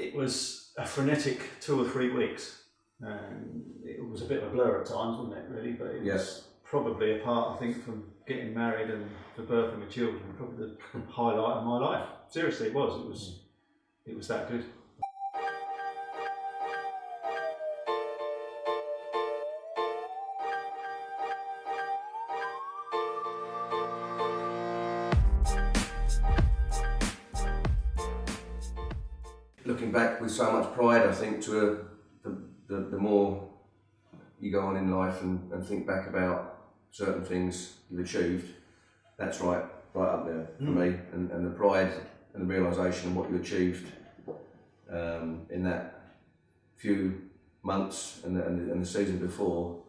it was a frenetic 2 or 3 weeks. It was a bit of a blur at times, wasn't it, really? But it was probably apart, I think, from getting married and the birth of my children, probably the highlight of my life. Seriously, it was. It was that good. Looking back with so much pride, I think, to the more you go on in life and think back about certain things you've achieved, that's right up there for me. And the pride and the realisation of what you achieved in that few months and the season before,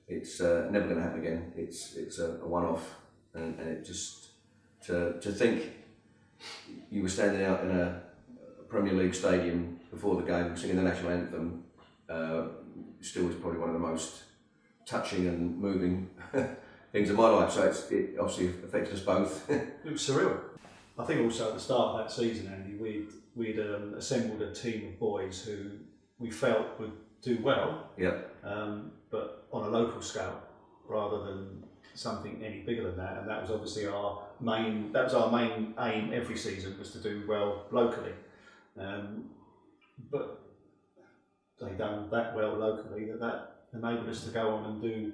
it's never going to happen again. It's a one-off, and it just to think you were standing out in a Premier League stadium before the game singing the national anthem still is probably one of the most touching and moving things in my life. So it obviously affected us both. It was surreal. I think also at the start of that season, Andy, we'd assembled a team of boys who we felt would do well, but on a local scale rather than something any bigger than that. And that was obviously our main aim every season, was to do well locally. But they'd done that well locally that enabled us to go on and do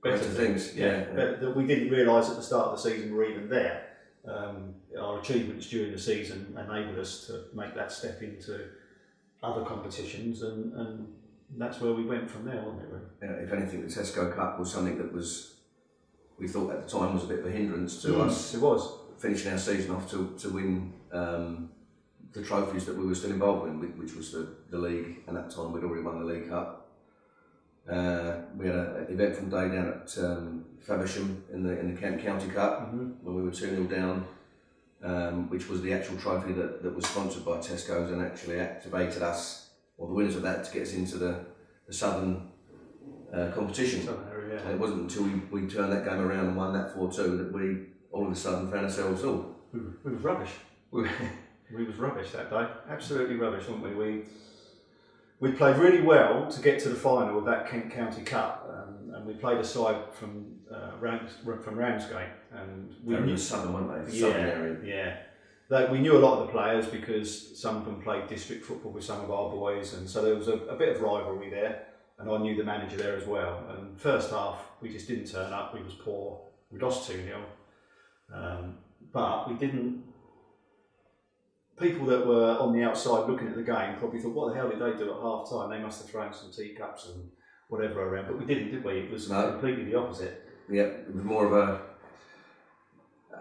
better things. That we didn't realise at the start of the season were even there. Our achievements during the season enabled us to make that step into other competitions, and that's where we went from there, wasn't it, really? If anything, the Tesco Cup was something that we thought at the time was a bit of a hindrance to us. It was. Finishing our season off to win the trophies that we were still involved in, which was the league, and at that time we'd already won the League Cup. We had an eventful day down at Faversham in the Kent County Cup when we were 2-0 down, which was the actual trophy that was sponsored by Tesco's and actually activated us, or the winners of that, to get us into the Southern competition. And it wasn't until we turned that game around and won that 4-2 that we all of a sudden found ourselves, we was rubbish. We was rubbish that day, absolutely rubbish, weren't we? We played really well to get to the final of that Kent County Cup, and we played a side from Ramsgate, and we knew Southern, weren't they? Southern area. Yeah. We knew a lot of the players because some of them played district football with some of our boys, and so there was a bit of rivalry there. And I knew the manager there as well. And first half, we just didn't turn up. We was poor. We lost 2-0, but we didn't. People that were on the outside looking at the game probably thought, what the hell did they do at half time? They must have thrown some teacups and whatever around, but we didn't, did we? It was completely the opposite. Yeah, it was more of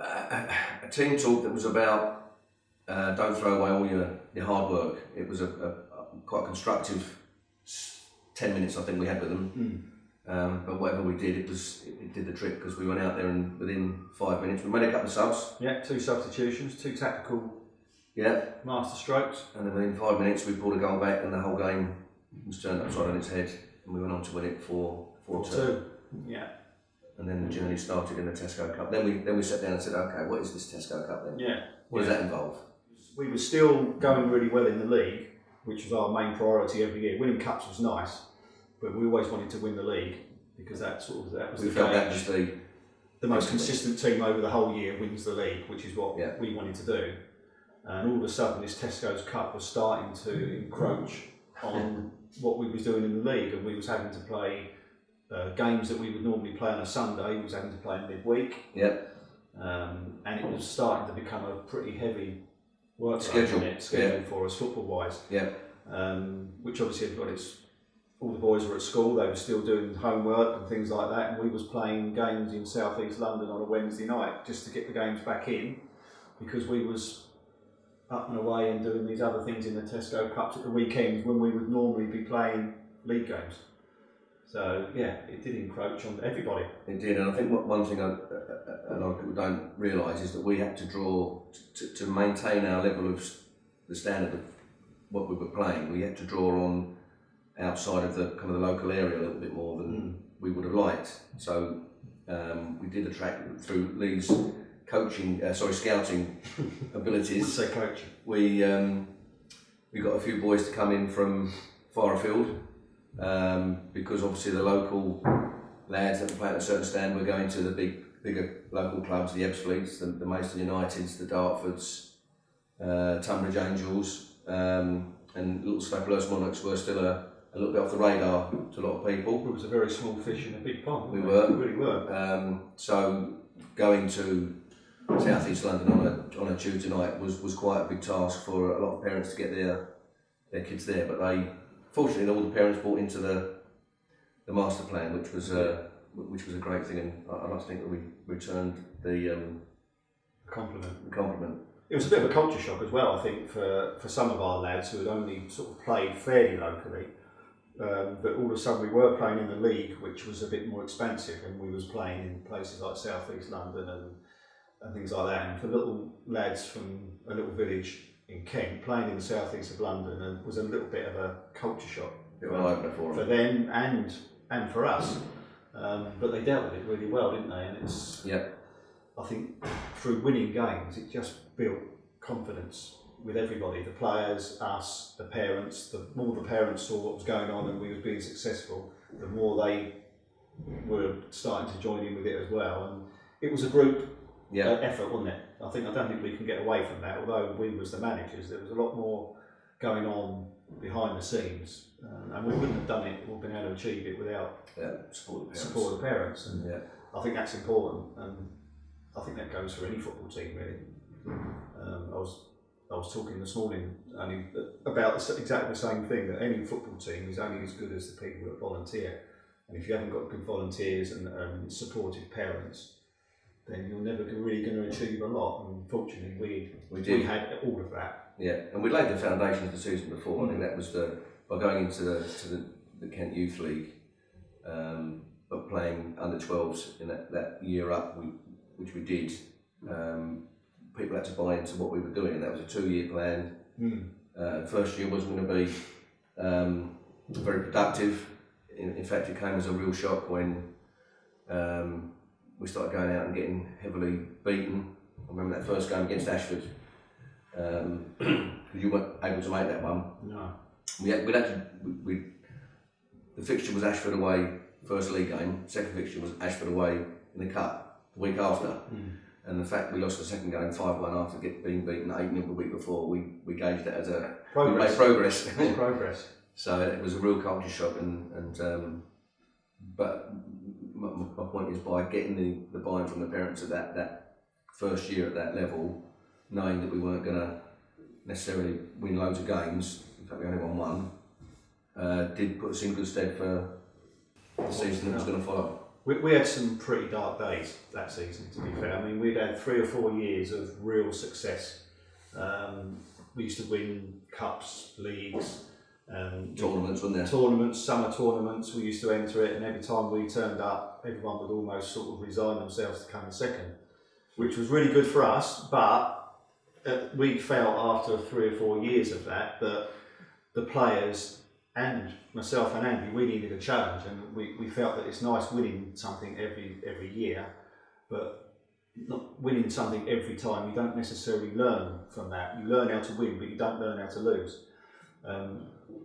a team talk that was about don't throw away all your hard work. It was a quite constructive 10 minutes I think we had with them. But whatever we did, it did the trick, because we went out there and within 5 minutes we made a couple of subs. Yeah, 2 substitutions, 2 tactical master strokes. And then within 5 minutes we pulled a goal back and the whole game was turned upside on its head, and we went on to win it 4-2. Yeah. And then the journey started in the Tesco Cup. Then we sat down and said, okay, what is this Tesco Cup then? Yeah. What does that involve? We were still going really well in the league, which was our main priority every year. Winning cups was nice, but we always wanted to win the league, because that was we felt that was the most consistent team over the whole year wins the league, which is what we wanted to do. And all of a sudden, this Tesco's Cup was starting to encroach on what we was doing in the league, and we was having to play games that we would normally play on a Sunday. We was having to play in midweek. And it was starting to become a pretty heavy work schedule for us, football-wise. Which obviously all the boys were at school, they were still doing homework and things like that, and we was playing games in South East London on a Wednesday night just to get the games back in, because we was up and away and doing these other things in the Tesco Cups at the weekends when we would normally be playing league games. So yeah, it did encroach on everybody. It did, and I think one thing a lot of people don't realise is that we had to draw, to maintain our level of the standard of what we were playing, we had to draw on outside of the kind of the local area a little bit more than we would have liked. So we did attract, through Lee's scouting abilities. Say coaching. We we got a few boys to come in from far afield, because obviously the local lads that were playing at a certain stand were going to the bigger local clubs, the Ebbsfleets, the Maidstone Uniteds, the Dartfords, Tunbridge Angels, and little Staplehurst Monarchs were still a little bit off the radar to a lot of people. It was a very small fish in a big pond. We were. We really were. So going to South East London on a Tuesday night was quite a big task for a lot of parents to get their kids there. But fortunately, all the parents bought into the master plan, which was a great thing, and I like to think that we returned the compliment. It was a bit of a culture shock as well, I think, for some of our lads who had only sort of played fairly locally. But all of a sudden we were playing in the league, which was a bit more expansive, and we was playing in places like South East London and things like that. And for little lads from a little village in Kent, playing in the south east of London was a little bit of a culture shock for them and for us. But they dealt with it really well, didn't they? And I think through winning games, it just built confidence with everybody, the players, us, the parents. The more the parents saw what was going on and we was being successful, the more they were starting to join in with it as well. And it was a group effort, wasn't it? I don't think we can get away from that. Although we was the managers, there was a lot more going on behind the scenes, and we wouldn't have done it or been able to achieve it without support of the parents. And I think that's important, and I think that goes for any football team really. I was talking this morning about exactly the same thing, that any football team is only as good as the people that volunteer. And if you haven't got good volunteers and supportive parents, then you're never really going to achieve a lot. And fortunately, we had all of that. Yeah, and we laid the foundations the season before. I think that was by going into the Kent Youth League, but playing under 12s in that year up, which we did. People had to buy into what we were doing, and that was a 2-year plan. First year wasn't going to be very productive. In fact, it came as a real shock when we started going out and getting heavily beaten. I remember that first game against Ashford, because you weren't able to make that one. No. The fixture was Ashford away, first league game. Second fixture was Ashford away in the cup the week after. And the fact we lost the second game 5-1 after being beaten 8-0 the week before, we gauged that as progress. We made progress. Progress. So it was a real culture shock, but my point is, by getting the buy-in from the parents at that first year at that level, knowing that we weren't going to necessarily win loads of games, in fact we only won one, did put us in good stead for the season that was going to follow. We had some pretty dark days that season, to be fair. I mean, we'd had 3 or 4 years of real success. We used to win cups, leagues, tournaments, wasn't there? Tournaments, summer tournaments. We used to enter it, and every time we turned up, everyone would almost sort of resign themselves to coming second, which was really good for us. But we felt after 3 or 4 years of that the players and myself and Andy, we needed a challenge, and we felt that it's nice winning something every year, but not winning something every time. You don't necessarily learn from that. You learn how to win, but you don't learn how to lose.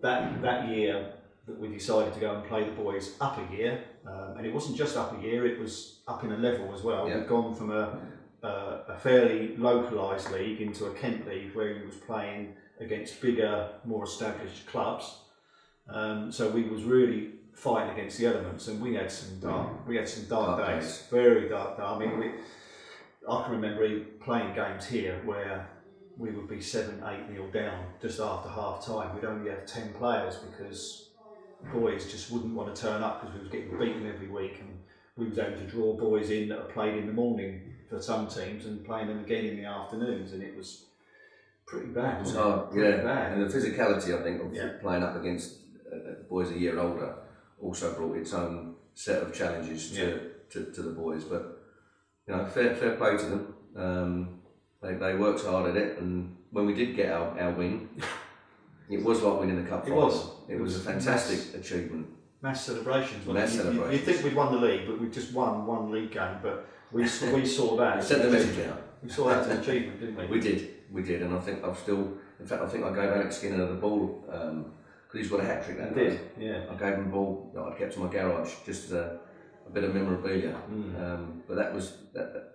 That year that we decided to go and play the boys up a year, and it wasn't just up a year, it was up in a level as well. We'd gone from a fairly localised league into a Kent league where you was playing against bigger, more established clubs. So we was really fighting against the elements, and we had some dark days, very dark. I mean, I can remember playing games here where we would be 7-8-0 down just after half time. We'd only have 10 players because boys just wouldn't want to turn up because we was getting beaten every week, and we was having to draw boys in that are played in the morning for some teams and playing them again in the afternoons, and it was pretty bad. It was hard, bad. And the physicality, I think, of playing up against boys a year older also brought its own set of challenges to the boys. But fair play to them. They worked hard at it, and when we did get our win, it was like winning the cup final. It was a fantastic achievement. Mass celebrations. Celebrations. You think we'd won the league, but we just won one league game. But we saw that. We sent the message out. We saw that as an achievement, didn't we? We did, and I think I've still In fact, I think I gave Alex Skinner the ball because he's got a hat trick that He day. did, yeah. I gave him the ball that I'd kept in my garage just as a bit of memorabilia. But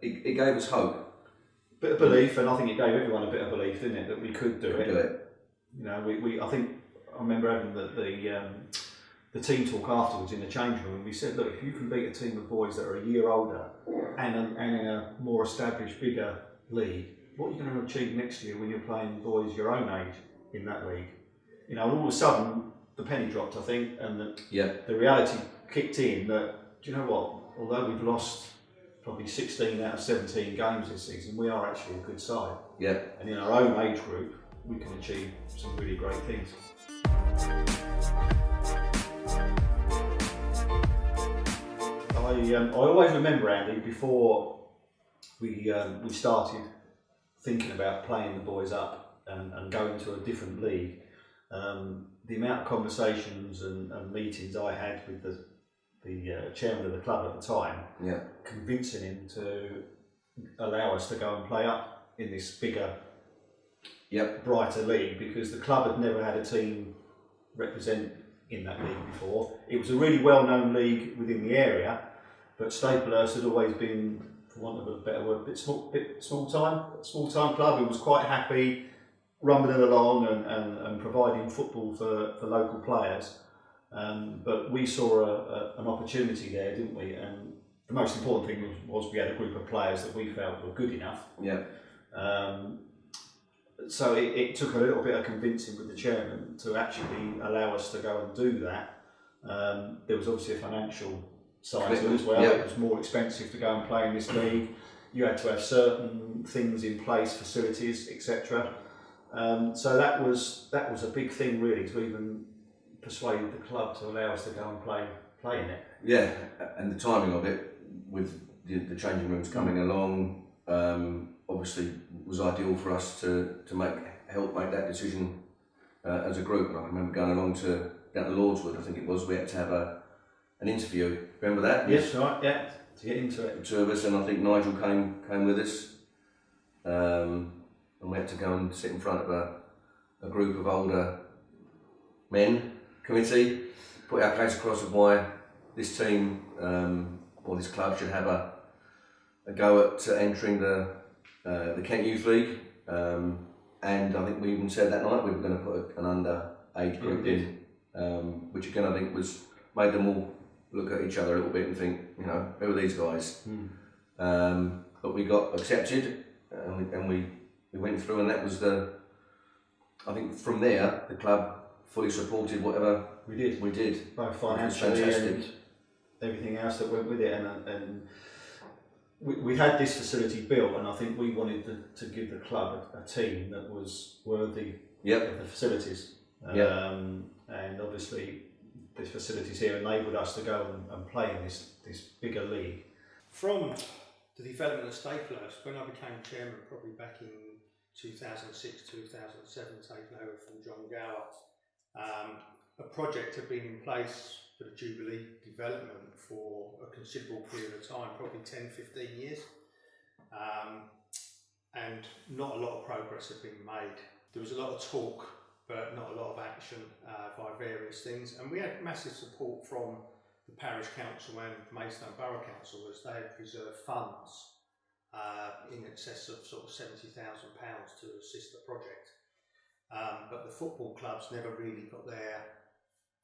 it gave us hope. Bit of belief, and I think it gave everyone a bit of belief, didn't it, that we could do it. Do it. You know, I remember having the team talk afterwards in the change room, and we said, look, if you can beat a team of boys that are a year older and in a more established, bigger league, what are you going to achieve next year when you're playing boys your own age in that league? You know, and all of a sudden the penny dropped, I think, and the reality kicked in that, do you know what? Although we've lost probably 16 out of 17 games this season, we are actually a good side. Yeah. And in our own age group, we can achieve some really great things. I always remember, Andy, before we started thinking about playing the boys up and going to a different league, the amount of conversations and meetings I had with the chairman of the club at the time, convincing him to allow us to go and play up in this bigger, brighter league, because the club had never had a team represent in that league before. It was a really well-known league within the area, but Staplehurst had always been, for want of a better word, a small time club. It was quite happy rumbling along and providing football for local players. But we saw an opportunity there, didn't we? And the most important thing was we had a group of players that we felt were good enough. So it took a little bit of convincing with the chairman to actually allow us to go and do that. There was obviously a financial side to it as well. It was more expensive to go and play in this league. You had to have certain things in place, facilities, etc. So that was a big thing, really, to even persuade the club to allow us to go and play in it. Yeah, and the timing of it, with the changing rooms coming along, obviously was ideal for us to help make that decision as a group. And I remember going along down to Lordswood, I think it was. We had to have an interview. Remember that? Yes, right. Yeah, to get into it. The two of us, and I think Nigel came with us, and we had to go and sit in front of a group of older men committee, put our case across of why this team or this club should have a go at entering the Kent Youth League, and I think we even said that night we were going to put an under-age group in, which again I think made them all look at each other a little bit and think, you know, who are these guys? But we got accepted, and we went through, and that was I think from there the club fully supported whatever we did, both financially and everything else that went with it, and we had this facility built, and I think we wanted to give the club a team that was worthy of the facilities. And obviously this facilities here enabled us to go and play in this bigger league. From the development of Staplehurst, when I became chairman, probably back in 2006, 2007, taking over from John Gower, a project had been in place for the Jubilee development for a considerable period of time, probably 10, 15 years. And not a lot of progress had been made. There was a lot of talk, but not a lot of action by various things. And we had massive support from the Parish Council and Maidstone Borough Council, as they had reserved funds in excess of sort of £70,000 to assist the project. But the football clubs never really got their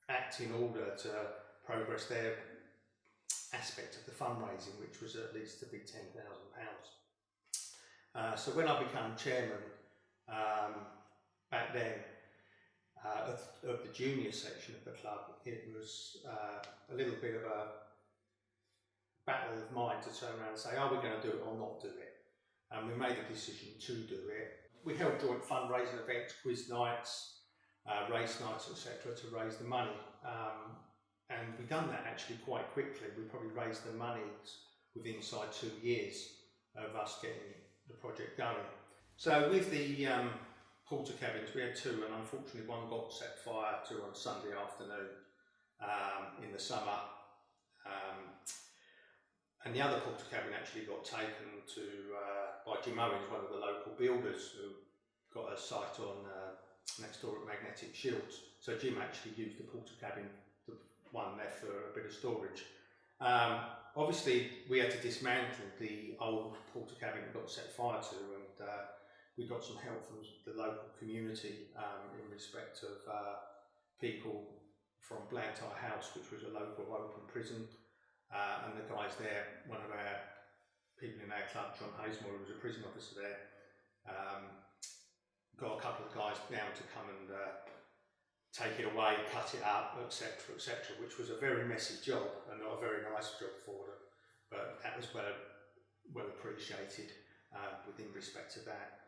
act in order to progress their aspect of the fundraising, which was at least to be £10,000. So when I became chairman back then of the junior section of the club, it was a little bit of a battle of mind to turn around and say, are we going to do it or not do it? And we made a decision to do it. We held joint fundraising events, quiz nights, race nights, etc., to raise the money. And we've done that actually quite quickly. We probably raised the money within inside 2 years of us getting the project going. So with the porter cabins, we had two, and unfortunately one got set fire to on Sunday afternoon in the summer. And the other porter cabin actually got taken to by Jim Owens, one of the local builders, who got a site on next door at Magnetic Shields. So Jim actually used the porter cabin, the one left, for a bit of storage. Obviously, we had to dismantle the old porter cabin that got set fire to, and we got some help from the local community in respect of people from Blantyre House, which was a local open prison, and the guys there, one of our people in our club, John Haysmore, who was a prison officer there, got a couple of guys down to come and take it away, cut it up, etc., etc., which was a very messy job and not a very nice job for them, but that was well appreciated within respect to that.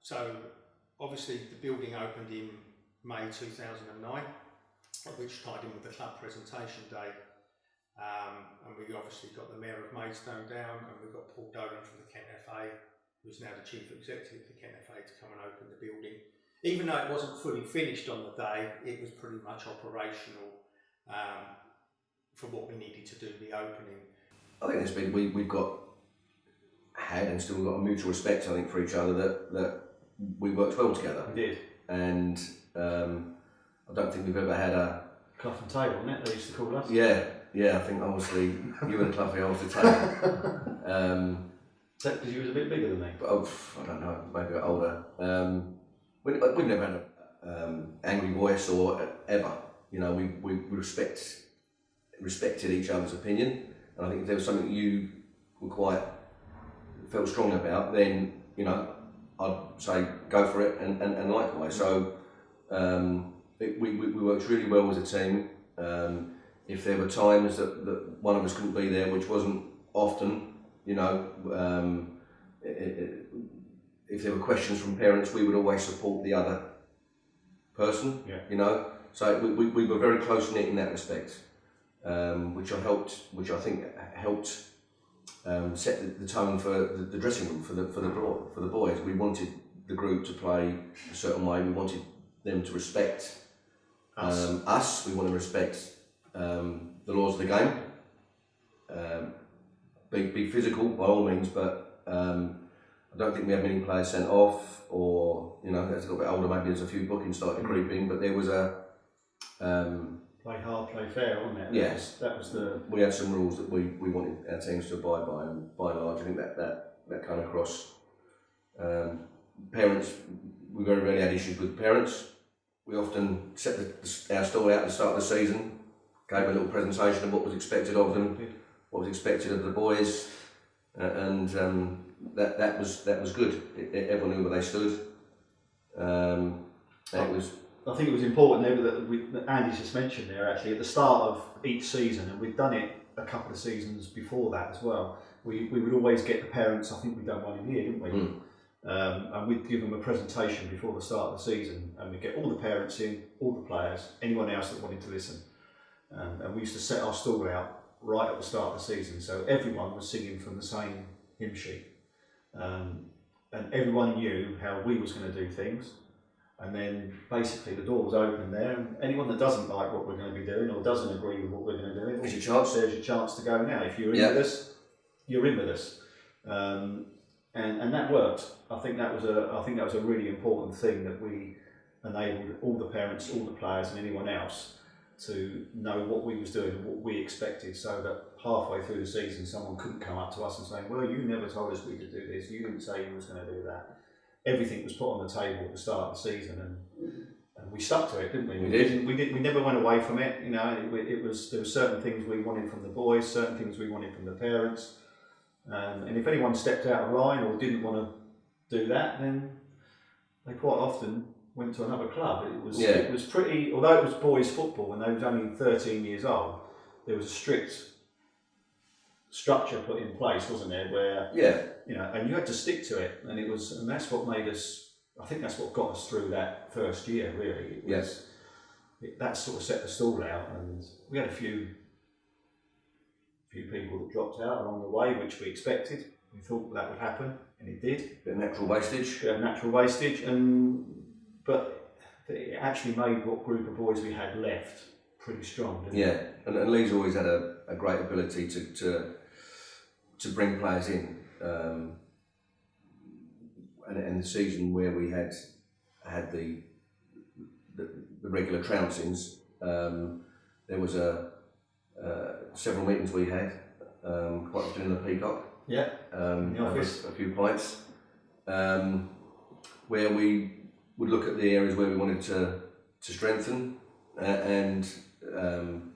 So obviously the building opened in May 2009, which tied in with the club presentation day, and we obviously got the Mayor of Maidstone down, and we got Paul Dolan from the Kent FA, who's now the Chief Executive of the Kent FA, to come and open the building. Even though it wasn't fully finished on the day, it was pretty much operational for what we needed to do the opening. I think it's been, we've had and still got a mutual respect, I think, for each other, that we worked well together. We did. And I don't think we've ever had a... Clough and table, wasn't it? They used to call us. Yeah, I think obviously you and Cloughy, I was the table. Because you was a bit bigger than me. But, I don't know, maybe a bit older. We've never had an angry voice or ever. You know, we respected each other's opinion, and I think if there was something you were felt strong about, then, you know, I'd say go for it, and likewise. So we worked really well as a team. If there were times that one of us couldn't be there, which wasn't often, you know, if there were questions from parents, we would always support the other person, you know. So we were very close knit in that respect, which I think helped set the tone for the dressing room for the boys. We wanted the group to play a certain way. We wanted them to respect us. We want to respect the laws of the game. Be physical by all means, but I don't think we had many players sent off, or, you know, as I got a bit older, maybe there's a few bookings started creeping, but there was a play hard, play fair, wasn't it? Yes, that was the. We had some rules that we wanted our teams to abide by, and by and large, I think that came across. Parents, we very rarely had issues with parents. We often set our stall out at the start of the season, gave a little presentation of what was expected of them, what was expected of the boys, and that was good. Everyone knew where they stood. I think it was important that Andy's just mentioned there, actually, at the start of each season, and we've done it a couple of seasons before that as well. We would always get the parents. I think we've done one in here, didn't we? And we'd give them a presentation before the start of the season, and we'd get all the parents in, all the players, anyone else that wanted to listen. And we used to set our stall out right at the start of the season, so everyone was singing from the same hymn sheet. And everyone knew how we was going to do things. And then basically the door was open there, and anyone that doesn't like what we're going to be doing or doesn't agree with what we're going to do, there's your chance to go now. If you're in with us, you're in with us. And that worked. I think that was a really important thing, that we enabled all the parents, all the players, and anyone else to know what we was doing and what we expected, so that halfway through the season someone couldn't come up to us and say, well, you never told us we could do this, you didn't say you was going to do that. Everything was put on the table at the start of the season, and we stuck to it, didn't we? We never went away from it. You know, there were certain things we wanted from the boys, certain things we wanted from the parents, and if anyone stepped out of line or didn't want to do that, then they quite often went to another club. It was pretty, although it was boys football and they was only 13 years old, there was a strict structure put in place, wasn't there, where you know, and you had to stick to it, and that's what made us, I think that's what got us through that first year, really. That sort of set the stall out, and we had a few people that dropped out along the way, which we expected. We thought that would happen, and it did. Bit of natural wastage. But it actually made what group of boys we had left pretty strong, didn't it? And Lee's always had a great ability to bring players in, and the season where we had the regular trouncings, there was several meetings we had, quite often in the Peacock. Yeah. In the office. A few pints, where we would look at the areas where we wanted to strengthen, and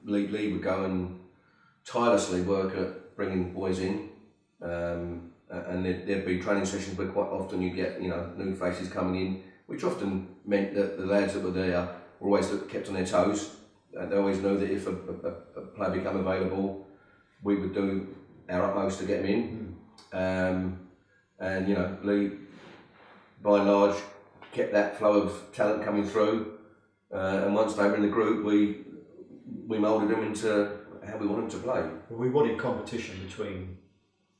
Lee would go and tirelessly work at bringing boys in, and there'd be training sessions where quite often you'd get new faces coming in, which often meant that the lads that were there were always kept on their toes. They always knew that if a player became available, we would do our utmost to get him in. And Lee, by and large, kept that flow of talent coming through. And once they were in the group, we moulded them into how we wanted them to play. Well, we wanted competition between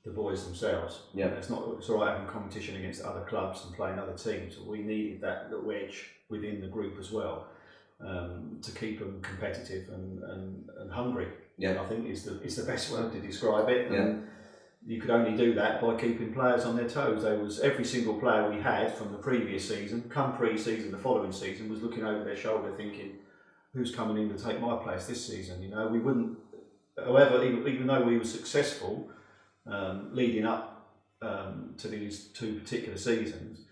the boys themselves. Yeah. It's all right having competition against other clubs and playing other teams, but we needed that little edge within the group as well, to keep them competitive and hungry. Yeah. I think is the best word to describe it. Yeah. And you could only do that by keeping players on their toes. There was every single player we had from the previous season, come pre-season, the following season, was looking over their shoulder thinking, who's coming in to take my place this season? We wouldn't. However, even though we were successful leading up to these two particular seasons,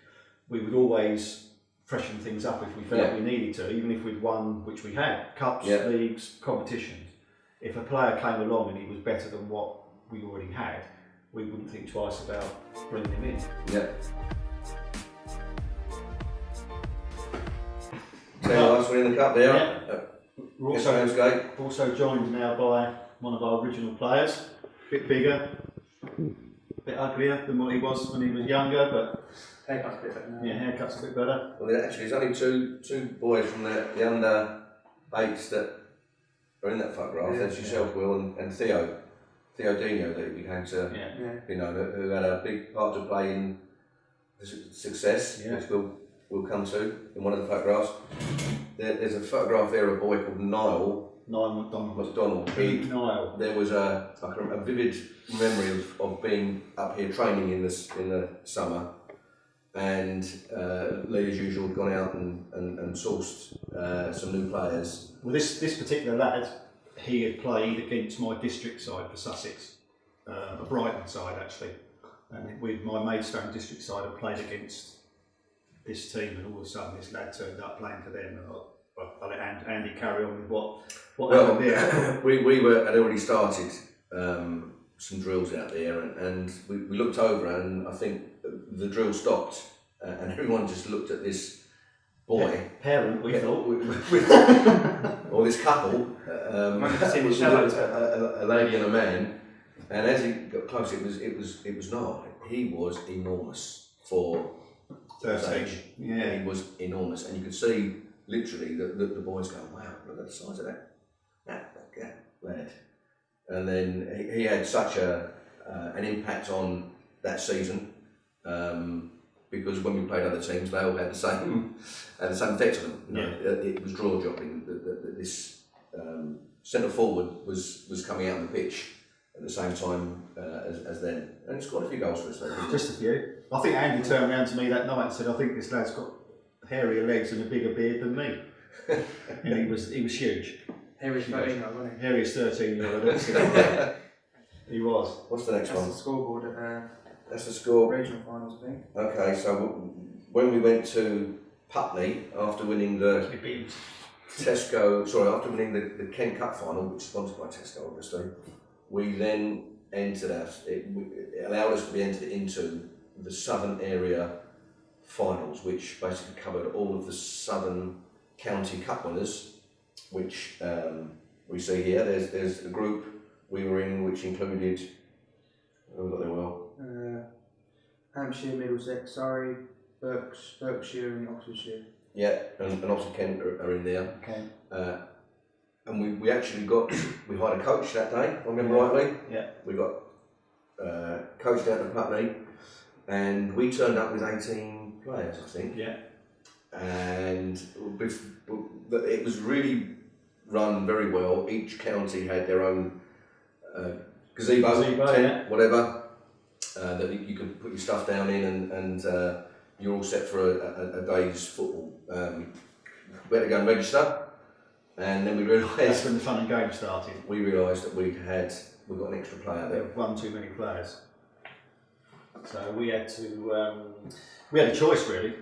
we would always freshen things up if we felt we needed to, even if we'd won, which we had, cups, leagues, competitions. If a player came along and he was better than what we already had, we wouldn't think twice about bringing him in. Yeah. Last one in the cup there. Yeah. We're also joined now by one of our original players, a bit bigger, a bit uglier than what he was when he was younger, but haircut's a bit better now. Yeah, haircut's a bit better. Well, actually, there's only two boys from the under 8s that are in that photograph. There's yourself, Will, and Theo Dino, that became to who had a big part to play in the success, which we'll come to in one of the photographs. There's a photograph there of a boy called Niall McDonald. Niall. There was a vivid memory of being up here training in the summer, and Lee, as usual, had gone out and sourced some new players. Well, this particular lad, he had played against my district side for Sussex, a Brighton side actually, and with my Maidstone district side, I played against this team, and all of a sudden this lad turned up playing for them, and I'll let Andy carry on with what happened there. we had already started some drills out there, and we looked over, and I think the drill stopped, and everyone just looked at this boy. Parent, we thought. Or this couple, a lady and a man, and as he got close, it was not. He was enormous for 13. Yeah, he was enormous, and you could see literally the boys going, "Wow, look at the size of that lad." And then he had such an impact on that season, because when we played other teams, they all had the same effect on them. It was draw dropping. This centre forward was coming out on the pitch at the same time as them, and it's quite a few goals for us. Just a few. I think Andy turned around to me that night and said, "I think this lad's got hairier legs and a bigger beard than me." And he was huge. Harry's 13, wasn't he? Harry's 13-year-old. He was. What's the next one? That's the scoreboard at That's the score. regional finals, I think. Okay, so when we went to Putney after winning the after winning the Kent Cup final, which is sponsored by Tesco, obviously, we then entered it allowed us to be entered into the Southern Area finals, which basically covered all of the Southern County Cup winners, which we see here. There's a group we were in which included, who got there well? Hampshire, Middlesex, Surrey, Berkshire and Oxfordshire. Yeah, and obviously Kent are in there. Okay. And we actually we hired a coach that day, if I remember rightly. Yeah. We got coached out of Putney, and we turned up with 18 players, I think. Yeah. And it was really run very well. Each county had their own gazebo tent, whatever, that you could put your stuff down in and you're all set for a day's football. We had to go and register, and then we realised... That's when the fun and games started. We realised that we'd got an extra player there. One too many players. So we had to... we had a choice really.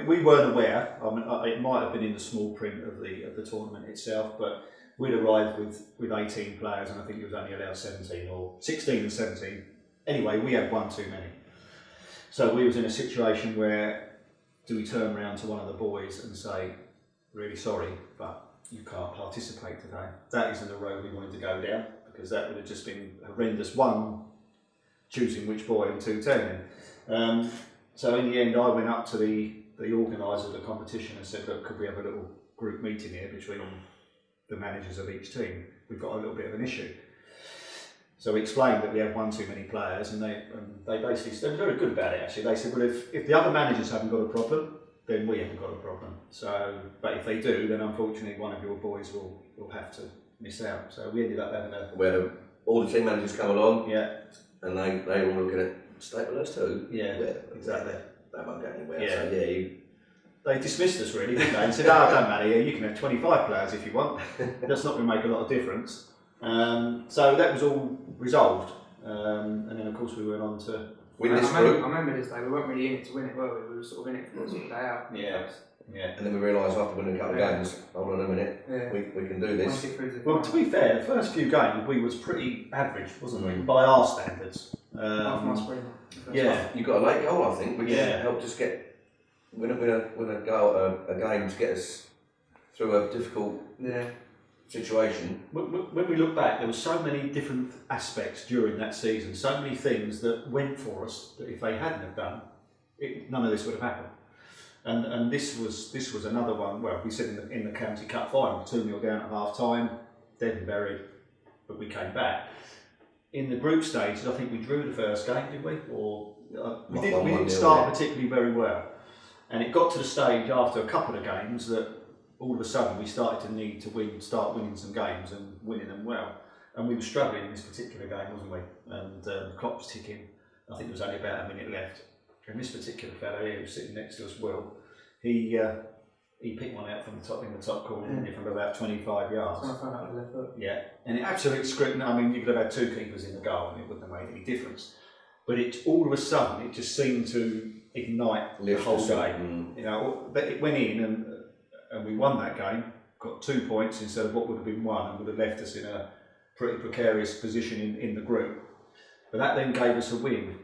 We weren't aware. I mean, it might have been in the small print of the tournament itself, but we'd arrived with 18 players, and I think it was only allowed 17 or 16 and 17. Anyway, we had one too many. So we was in a situation where, do we turn around to one of the boys and say, really sorry, but you can't participate today. That isn't the road we wanted to go down, because that would have just been horrendous. One, choosing which boy, and two, telling him. So in the end, I went up to the organiser of the competition and said, look, could we have a little group meeting here between the managers of each team? We've got a little bit of an issue. So we explained that we had one too many players, and they basically, they were very good about it actually. They said, well, if the other managers haven't got a problem, then we haven't got a problem. So, but if they do, then unfortunately one of your boys will have to miss out. So we ended up having We had all the team managers come along, yeah, and they were all looking at Staplehurst too. Yeah, exactly. They won't go anywhere. Yeah. So yeah, they dismissed us really, didn't they? And said, oh, it don't matter, you can have 25 players if you want. That's not going to make a lot of difference. So that was all resolved. And then of course we went on to win this group. I remember this day, we weren't really in it to win it, were we? We were sort of in it for the sort of day out. Yeah. And then we realised after winning a couple of games, hold on a minute, Yeah. we can do this. Well, to be fair, the first few games we was pretty average, wasn't we? By our standards. Yeah. You got a late goal, I think, which Yeah. helped us win a goal a game to get us through a difficult situation. When we look back, there were so many different aspects during that season, so many things that went for us that if they hadn't have done, none of this would have happened. And this was another one. Well, we said in the County Cup final, 2-0 down at half time, dead and buried, but we came back. In the group stages, I think we drew the first game, did we? Or we didn't start particularly very well. And it got to the stage after a couple of games that all of a sudden we started to need to start winning some games and winning them well. And we were struggling in this particular game, wasn't we? And the clock was ticking. I think there was only about a minute left. And this particular fellow here, who's sitting next to us, Will, he picked one out from in the top corner, didn't he, from about 25 yards. Yeah, and it absolutely script. I mean, you could have had two keepers in the goal, and it wouldn't have made any difference. But it all of a sudden, it just seemed to ignite the whole game. You know, it went in, and we won that game. Got 2 points instead of what would have been one, and would have left us in a pretty precarious position in the group. But that then gave us a win.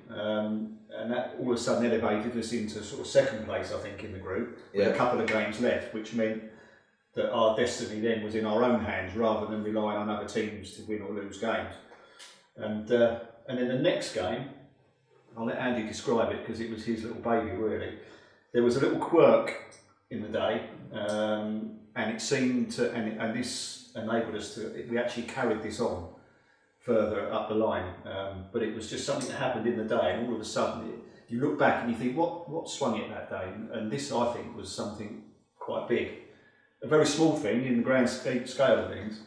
And that all of a sudden elevated us into sort of second place, I think, in the group, with a couple of games left, which meant that our destiny then was in our own hands rather than relying on other teams to win or lose games. And then the next game, I'll let Andy describe it because it was his little baby really. There was a little quirk in the day, and it seemed to, and this enabled us to, we actually carried this on further up the line, but it was just something that happened in the day, and all of a sudden you look back and you think, what swung it that day? And this, I think, was something quite big. A very small thing in the grand scale of things,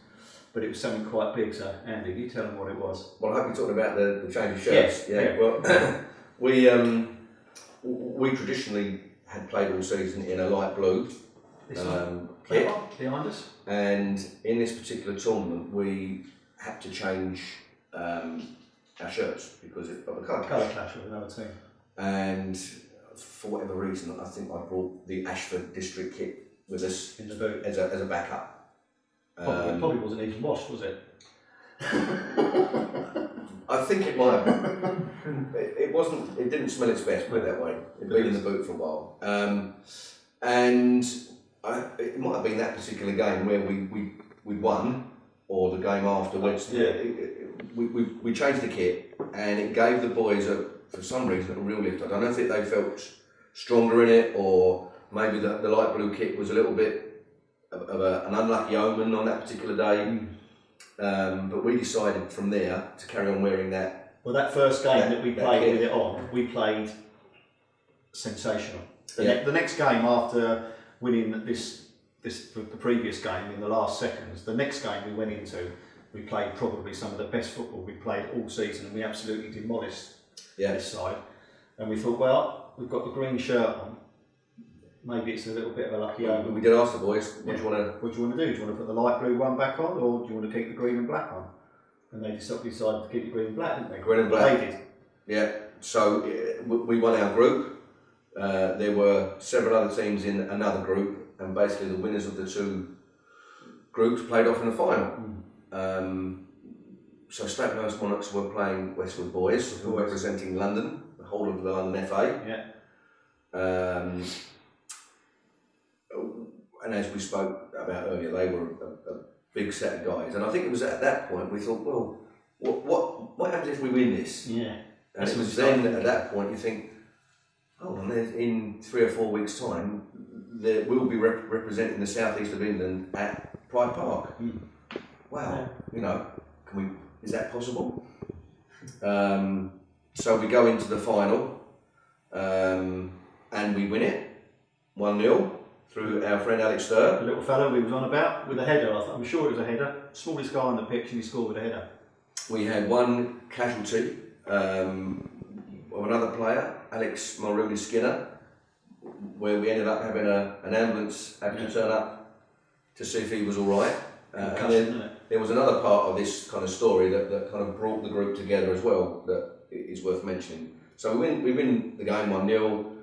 but it was something quite big. So Andy, you tell them what it was. Well, I hope you're talking about the change of shirts. Yeah. Well, we traditionally had played all season in a light blue kit behind us, and in this particular tournament we had to change our shirts because of a colour clash with another team. And for whatever reason, I think I brought the Ashford district kit with us in the boot as a backup. Probably wasn't even washed, was it? I think it might have been. It wasn't. It didn't smell its best, put it that way. It'd been in the boot for a while, and it might have been that particular game where we won, or the game afterwards. We changed the kit, and it gave the boys for some reason a real lift. I don't know if they felt stronger in it, or maybe the light blue kit was a little bit of an unlucky omen on that particular day. But we decided from there to carry on wearing that. Well, that first game that we played with it on, we played sensational. The next game after winning the previous game in the last seconds, the next game we went into, we played probably some of the best football we played all season, and we absolutely demolished this side. And we thought, well, we've got the green shirt on. Maybe it's a little bit of a lucky omen. We did ask the boys, what do you want to? What do you want to do? Do you want to put the light blue one back on, or do you want to keep the green and black on? And they decided to keep the green and black, didn't they? Green and black. They did. Yeah. So we won our group. There were several other teams in another group, and basically the winners of the two groups played off in the final. So Staplehurst Monarchs were playing Westwood Boys, who were representing London, the whole of the London FA. Yeah. And as we spoke about earlier, they were a big set of guys. And I think it was at that point we thought, well, what happens if we win this? Yeah. And it was then at that point you think, oh, and in 3 or 4 weeks' time, there will be representing the southeast of England at Pride Park. Wow, you know, is that possible? So we go into the final, and we win it 1-0 through our friend Alex Sturr. The little fellow we was on about with a header. I'm sure it was a header. Smallest guy on the pitch, and he scored with a header. We had one casualty of another player, Alex Mulrooney Skinner, where we ended up having an ambulance having to turn up to see if he was all right. And then there was another part of this kind of story that kind of brought the group together as well that is worth mentioning. So we win the game 1-0.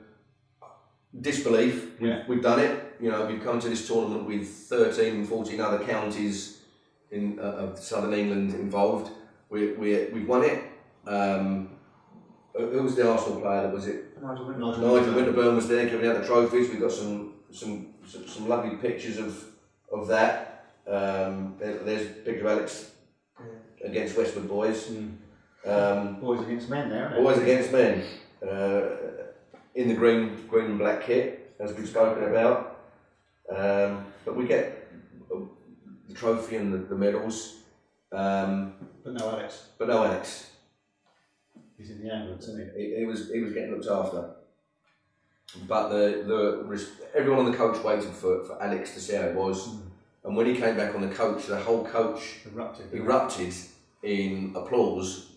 Disbelief, we've done it. You know, we've come to this tournament with 13, 14 other counties in of southern England involved. We've won it. Who was the Arsenal player that was it? Nigel Winterburn was there giving out the trophies. We've got some lovely pictures of that. There's a picture of Alex against Westwood Boys. Boys against men there, isn't it? Boys against men. In the green and black kit, as we've spoken about. But we get the trophy and the medals. But no Alex. He's in the ambulance, isn't he? He was getting looked after. But everyone on the coach waited for Alex to see how it was. And when he came back on the coach, the whole coach erupted in applause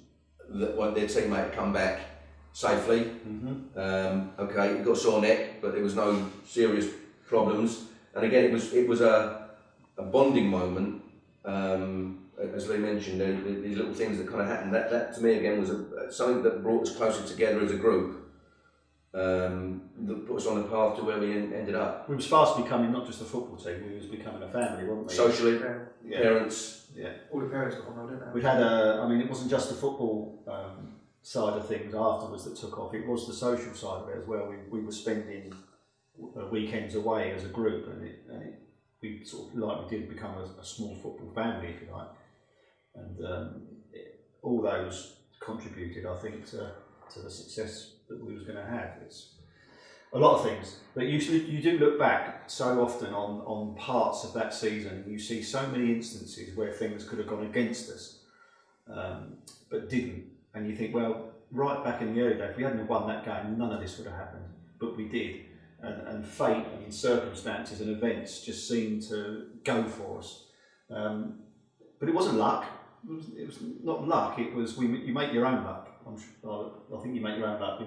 that when their teammate had come back safely. Okay, he got a sore neck, but there was no serious problems. And again, it was a bonding moment. As Lee mentioned, these little things that kind of happened. That to me again was something that brought us closer together as a group. That put us on the path to where we ended up. We was fast becoming not just a football team; we was becoming a family, weren't we? Socially, parents. Yeah, all the parents got on well, didn't they? We had it wasn't just the football side of things afterwards that took off. It was the social side of it as well. We were spending weekends away as a group, and we sort of we did become a small football family, if you like. And all those contributed, I think, to the success that we was going to have. It's a lot of things, but you do look back so often on parts of that season. You see so many instances where things could have gone against us, but didn't. And you think, well, right back in the early days, if we hadn't won that game, none of this would have happened. But we did, and fate and circumstances and events just seemed to go for us. But it wasn't luck. It was not luck. It was you make your own luck. I think you make your own luck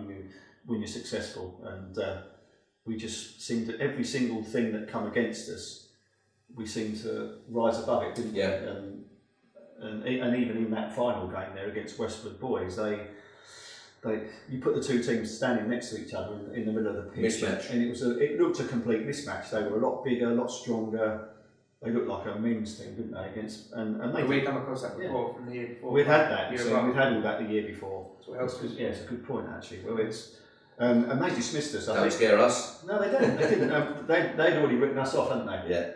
when you're successful, and we just seemed to every single thing that come against us, we seemed to rise above it, didn't we? And even in that final game there against Westwood Boys, you put the two teams standing next to each other in the middle of the pitch, mismatch, and it looked a complete mismatch. They were a lot bigger, a lot stronger. They looked like a men's team, didn't they? And they we come across that before from the year before. We'd had that. We'd had all that the year before. So what else? It's a good point actually. Well, it's and they dismissed us. Don't scare us. No, they didn't. They didn't. They'd already written us off, hadn't they? Yeah.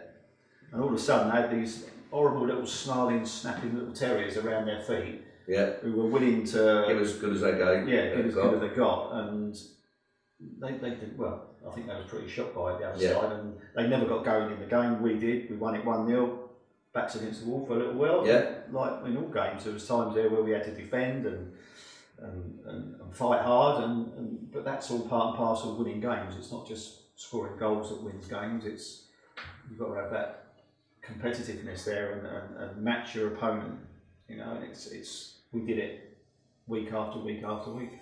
And all of a sudden, they had these horrible little snarling, snapping little terriers around their feet. Yeah. Who were willing to give as good as they go. Yeah, give as good as they got, and they did well. I think they were pretty shocked by it the other side, and they never got going in the game. We did. We won it 1-0, backs against the wall for a little while. Yeah. Like in all games, there was times there where we had to defend and fight hard, but that's all part and parcel of winning games. It's not just scoring goals that wins games. It's you've got to have that competitiveness there and match your opponent. You know, and it's we did it week after week after week.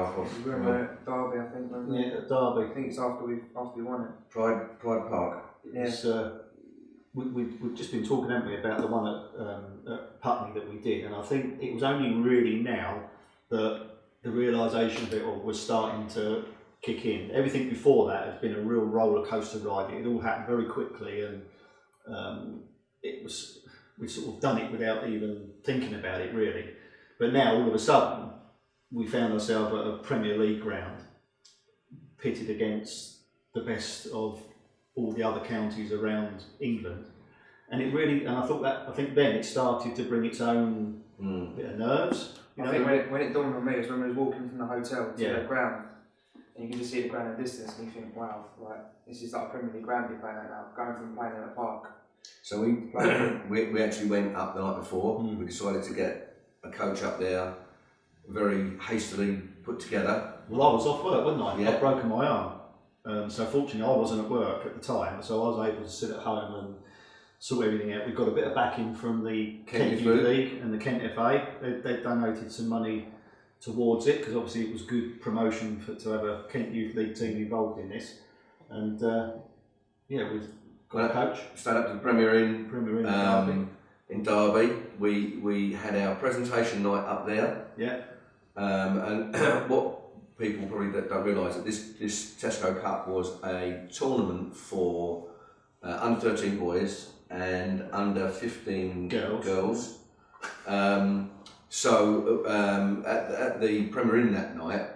photograph of? We were at Derby, I think. Weren't we? Yeah, at Derby. I think it's after we won it. Pride Park. Yeah. It's, we've just been talking, haven't we, about the one at Putney that we did, and I think it was only really now that the realisation of it all was starting to kick in. Everything before that had been a real roller coaster ride. It had all happened very quickly, and we'd sort of done it without even thinking about it really. But now all of a sudden we found ourselves at a Premier League ground, pitted against the best of all the other counties around England, and it really, and I think then it started to bring its own bit of nerves. I think when it dawned on me is when we was walking from the hotel to the ground, and you can just see the ground in the distance, and you think, wow, like this is like a Premier League ground you're playing at now, going from playing in a park. So we actually went up the night before. We decided to get a coach up there, very hastily put together. Well, I was off work, wasn't I? Yeah. I'd broken my arm, so fortunately I wasn't at work at the time, so I was able to sit at home and sort everything out. We've got a bit of backing from the Kent Youth League and the Kent FA. They donated some money towards it because obviously it was good promotion to have a Kent Youth League team involved in this. And we've got a coach. Stayed up to the Premier Inn Derby. in Derby. We had our presentation night up there. Yeah. And what people probably don't realise that this Tesco Cup was a tournament for under 13 boys and under 15 girls. So at the Premier Inn that night,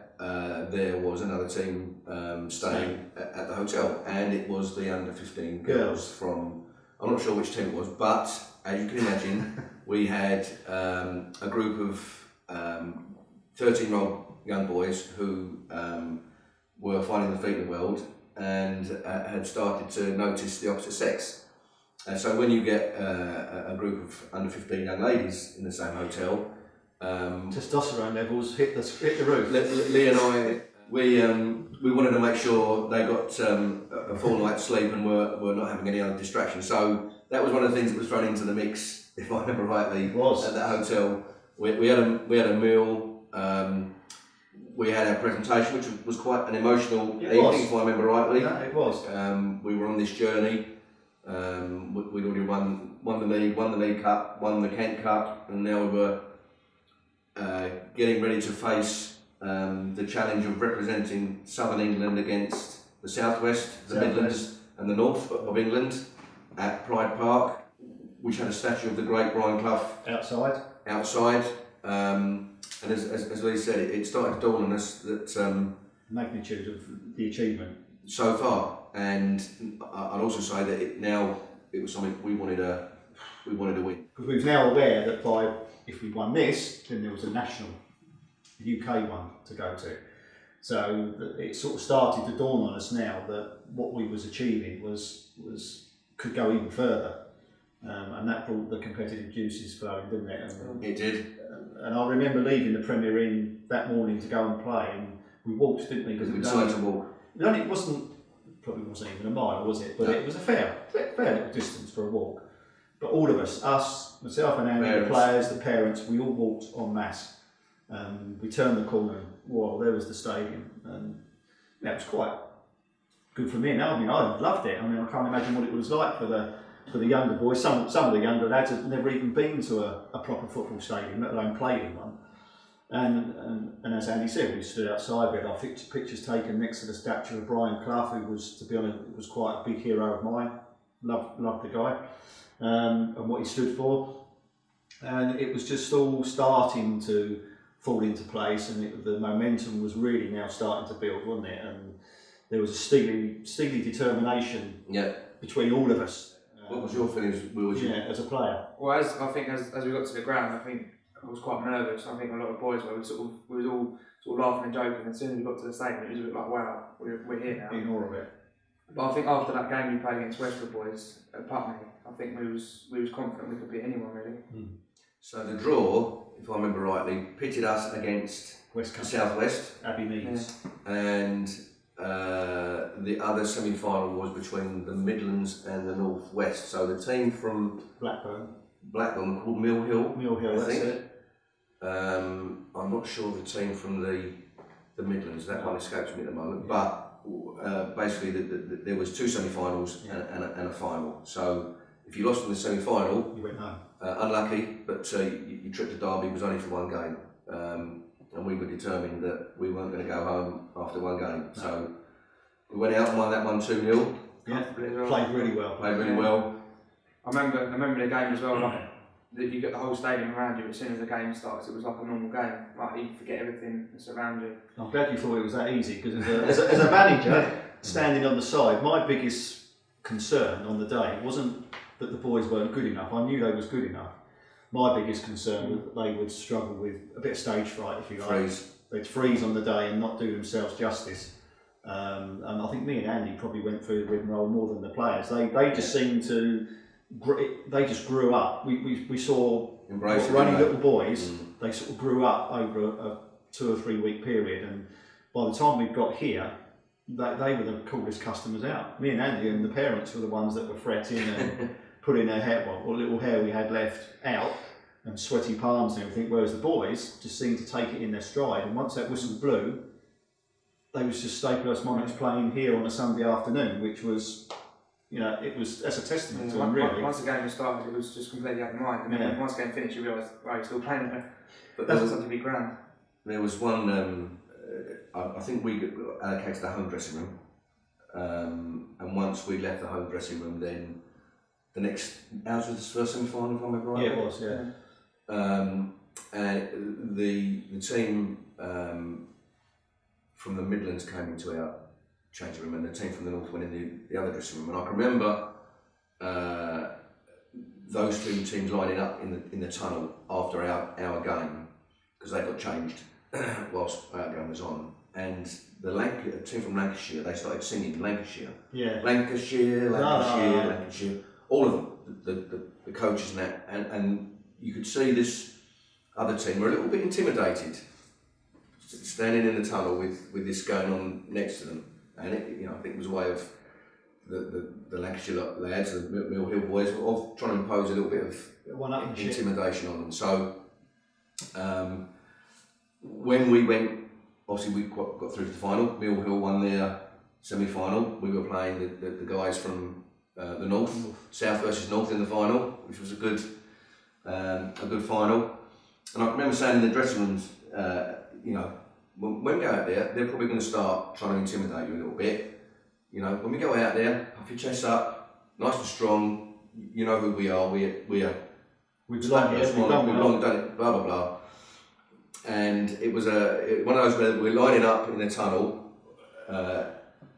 there was another team staying at the hotel, and it was the under 15 girls from, I'm not sure which team it was, but as you can imagine, we had a group of 13-year-old young boys who were finding their feet in the world and had started to notice the opposite sex. So when you get a group of under 15 young ladies in the same hotel, testosterone levels hit the roof. Lee and I, we wanted to make sure they got a full night's sleep and were not having any other distractions. So that was one of the things that was thrown into the mix, if I remember rightly, at that hotel. We had a meal. We had our presentation, which was quite an emotional evening, if I remember rightly. Yeah, it was. We were on this journey. We'd already won the League Cup, won the Kent Cup, and now we were getting ready to face the challenge of representing Southern England against the Southwest, the Midlands and the North of England at Pride Park, which had a statue of the great Brian Clough outside. And as Lee said, it started to dawn on us that magnitude of the achievement so far, and I'd also say that it was something we wanted to win. Because we was now aware that if we won this, then there was a national, UK one to go to. So it sort of started to dawn on us now that what we was achieving could go even further, and that brought the competitive juices flowing, didn't it? And, it did. And I remember leaving the Premier Inn that morning to go and play, and we walked, didn't we? Because it probably wasn't even a mile, was it? But it was a fair little distance for a walk. But all of us, myself and Andy, the players, the parents, we all walked en masse. We turned the corner and, wow, there was the stadium. And that was quite good for me. Now, I mean, I loved it. I mean, I can't imagine what it was like for the younger boys. Some of the younger lads had never even been to a proper football stadium, let alone played in one. And as Andy said, we stood outside, we had our pictures taken next to the statue of Brian Clough, who was, to be honest, was quite a big hero of mine. Loved the guy and what he stood for. And it was just all starting to fall into place, and the momentum was really now starting to build, wasn't it? And there was a steely determination between all of us. What was your feelings? As a player? Well, as we got to the ground, I think I was quite nervous. I think a lot of boys were. We was all sort of laughing and joking. As soon as we got to the stadium, it was a bit like, wow, we're here now. In all of it. But I think after that game we played against Westwood boys at Putney, I think we was confident we could beat anyone really. So the draw, if I remember rightly, pitted us against the Southwest, Abbey Meads, and the other semi-final was between the Midlands and the Northwest. So the team from Blackburn called Mill Hill, that's I think. it. I'm not sure the team from the the Midlands. That one escapes me at the moment. But basically, there was 2 semi-finals and a final. So if you lost in the semi-final, you went home. Unlucky, but your trip to Derby was only for 1 game. And we were determined that we weren't going to go home after 1 game. No. So we went out and won that one 2-0. Yeah, played really well. Played really well. I remember the game as well. Like, that you get the whole stadium around you as soon as the game starts. It was like a normal game. Like you forget everything that's around you. I'm glad you thought it was that easy, because as a manager standing on the side, my biggest concern on the day wasn't that the boys weren't good enough. I knew they was good enough. My biggest concern was that they would struggle with a bit of stage fright, if you like. Freeze. They'd freeze on the day and not do themselves justice. And I think me and Andy probably went through the rigmarole more than the players. They just seemed to, they just grew up. We saw running little boys. They sort of grew up over a 2 or 3 week period, and by the time we got here, they were the coolest customers out. Me and Andy and the parents were the ones that were fretting and putting their hair, what little hair we had left, out, and sweaty palms and everything, whereas the boys just seemed to take it in their stride. And once that whistle blew, they was just Staplehurst Monarchs playing here on a Sunday afternoon, which was, that's a testament to them, really. Once the game was started, it was just completely out of mind. And then once the game finished, you realised, right, you're still playing there. But that was such a big ground. There was one, I think we got allocated the home dressing room. And once we left the home dressing room, then the next, ours was the first semi-final, if I remember right. Yeah, it was, yeah. And the team from the Midlands came into our changing room, and the team from the North went in the other dressing room. And I can remember those 2 teams lining up in the tunnel after our game, because they got changed whilst our game was on. And the team from Lancashire, they started singing Lancashire. Yeah. Lancashire, Lancashire. All of them, the coaches and that, and you could see this other team were a little bit intimidated, standing in the tunnel with this going on next to them, and I think it was a way of the Lancashire lads, the Mill Hill boys, of trying to impose a little bit of intimidation on them. So when we went, obviously we got through to the final. Mill Hill won their semi-final. We were playing the guys from the North, South versus North in the final, which was a good final. And I remember saying in the dressing rooms, when we go out there, they're probably going to start trying to intimidate you a little bit. When we go out there, puff your chest up, nice and strong. You know who we are. We belong here. We've done it. Blah blah blah. And it was one of those where we're lining up in the tunnel.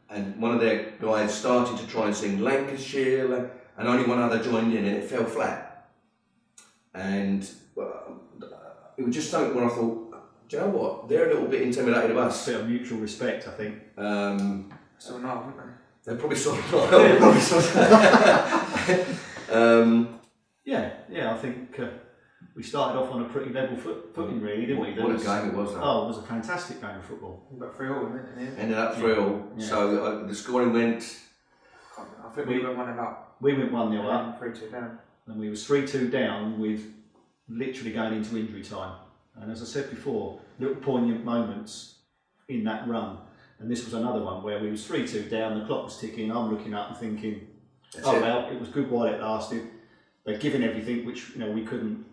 And one of their guys started to try and sing Lancashire, and only one other joined in, and it fell flat. And it was just something where I thought, do you know what? They're a little bit intimidated of us. A bit of mutual respect, I think. So now, haven't they? They probably saw Yeah, I think we started off on a pretty level footing, really, didn't we? What a game it was, though. Oh, it was a fantastic game of football. We got 3-all, didn't it? Ended up 3-all. Yeah. So the scoring went. I think we went 1-0 up. We went 1-0 up. 3-2 down. And we was 3-2 down with literally going into injury time. And as I said before, little poignant moments in that run. And this was another one where we was 3-2 down, the clock was ticking, I'm looking up and thinking, well, it was good while it lasted. They'd given everything, which we couldn't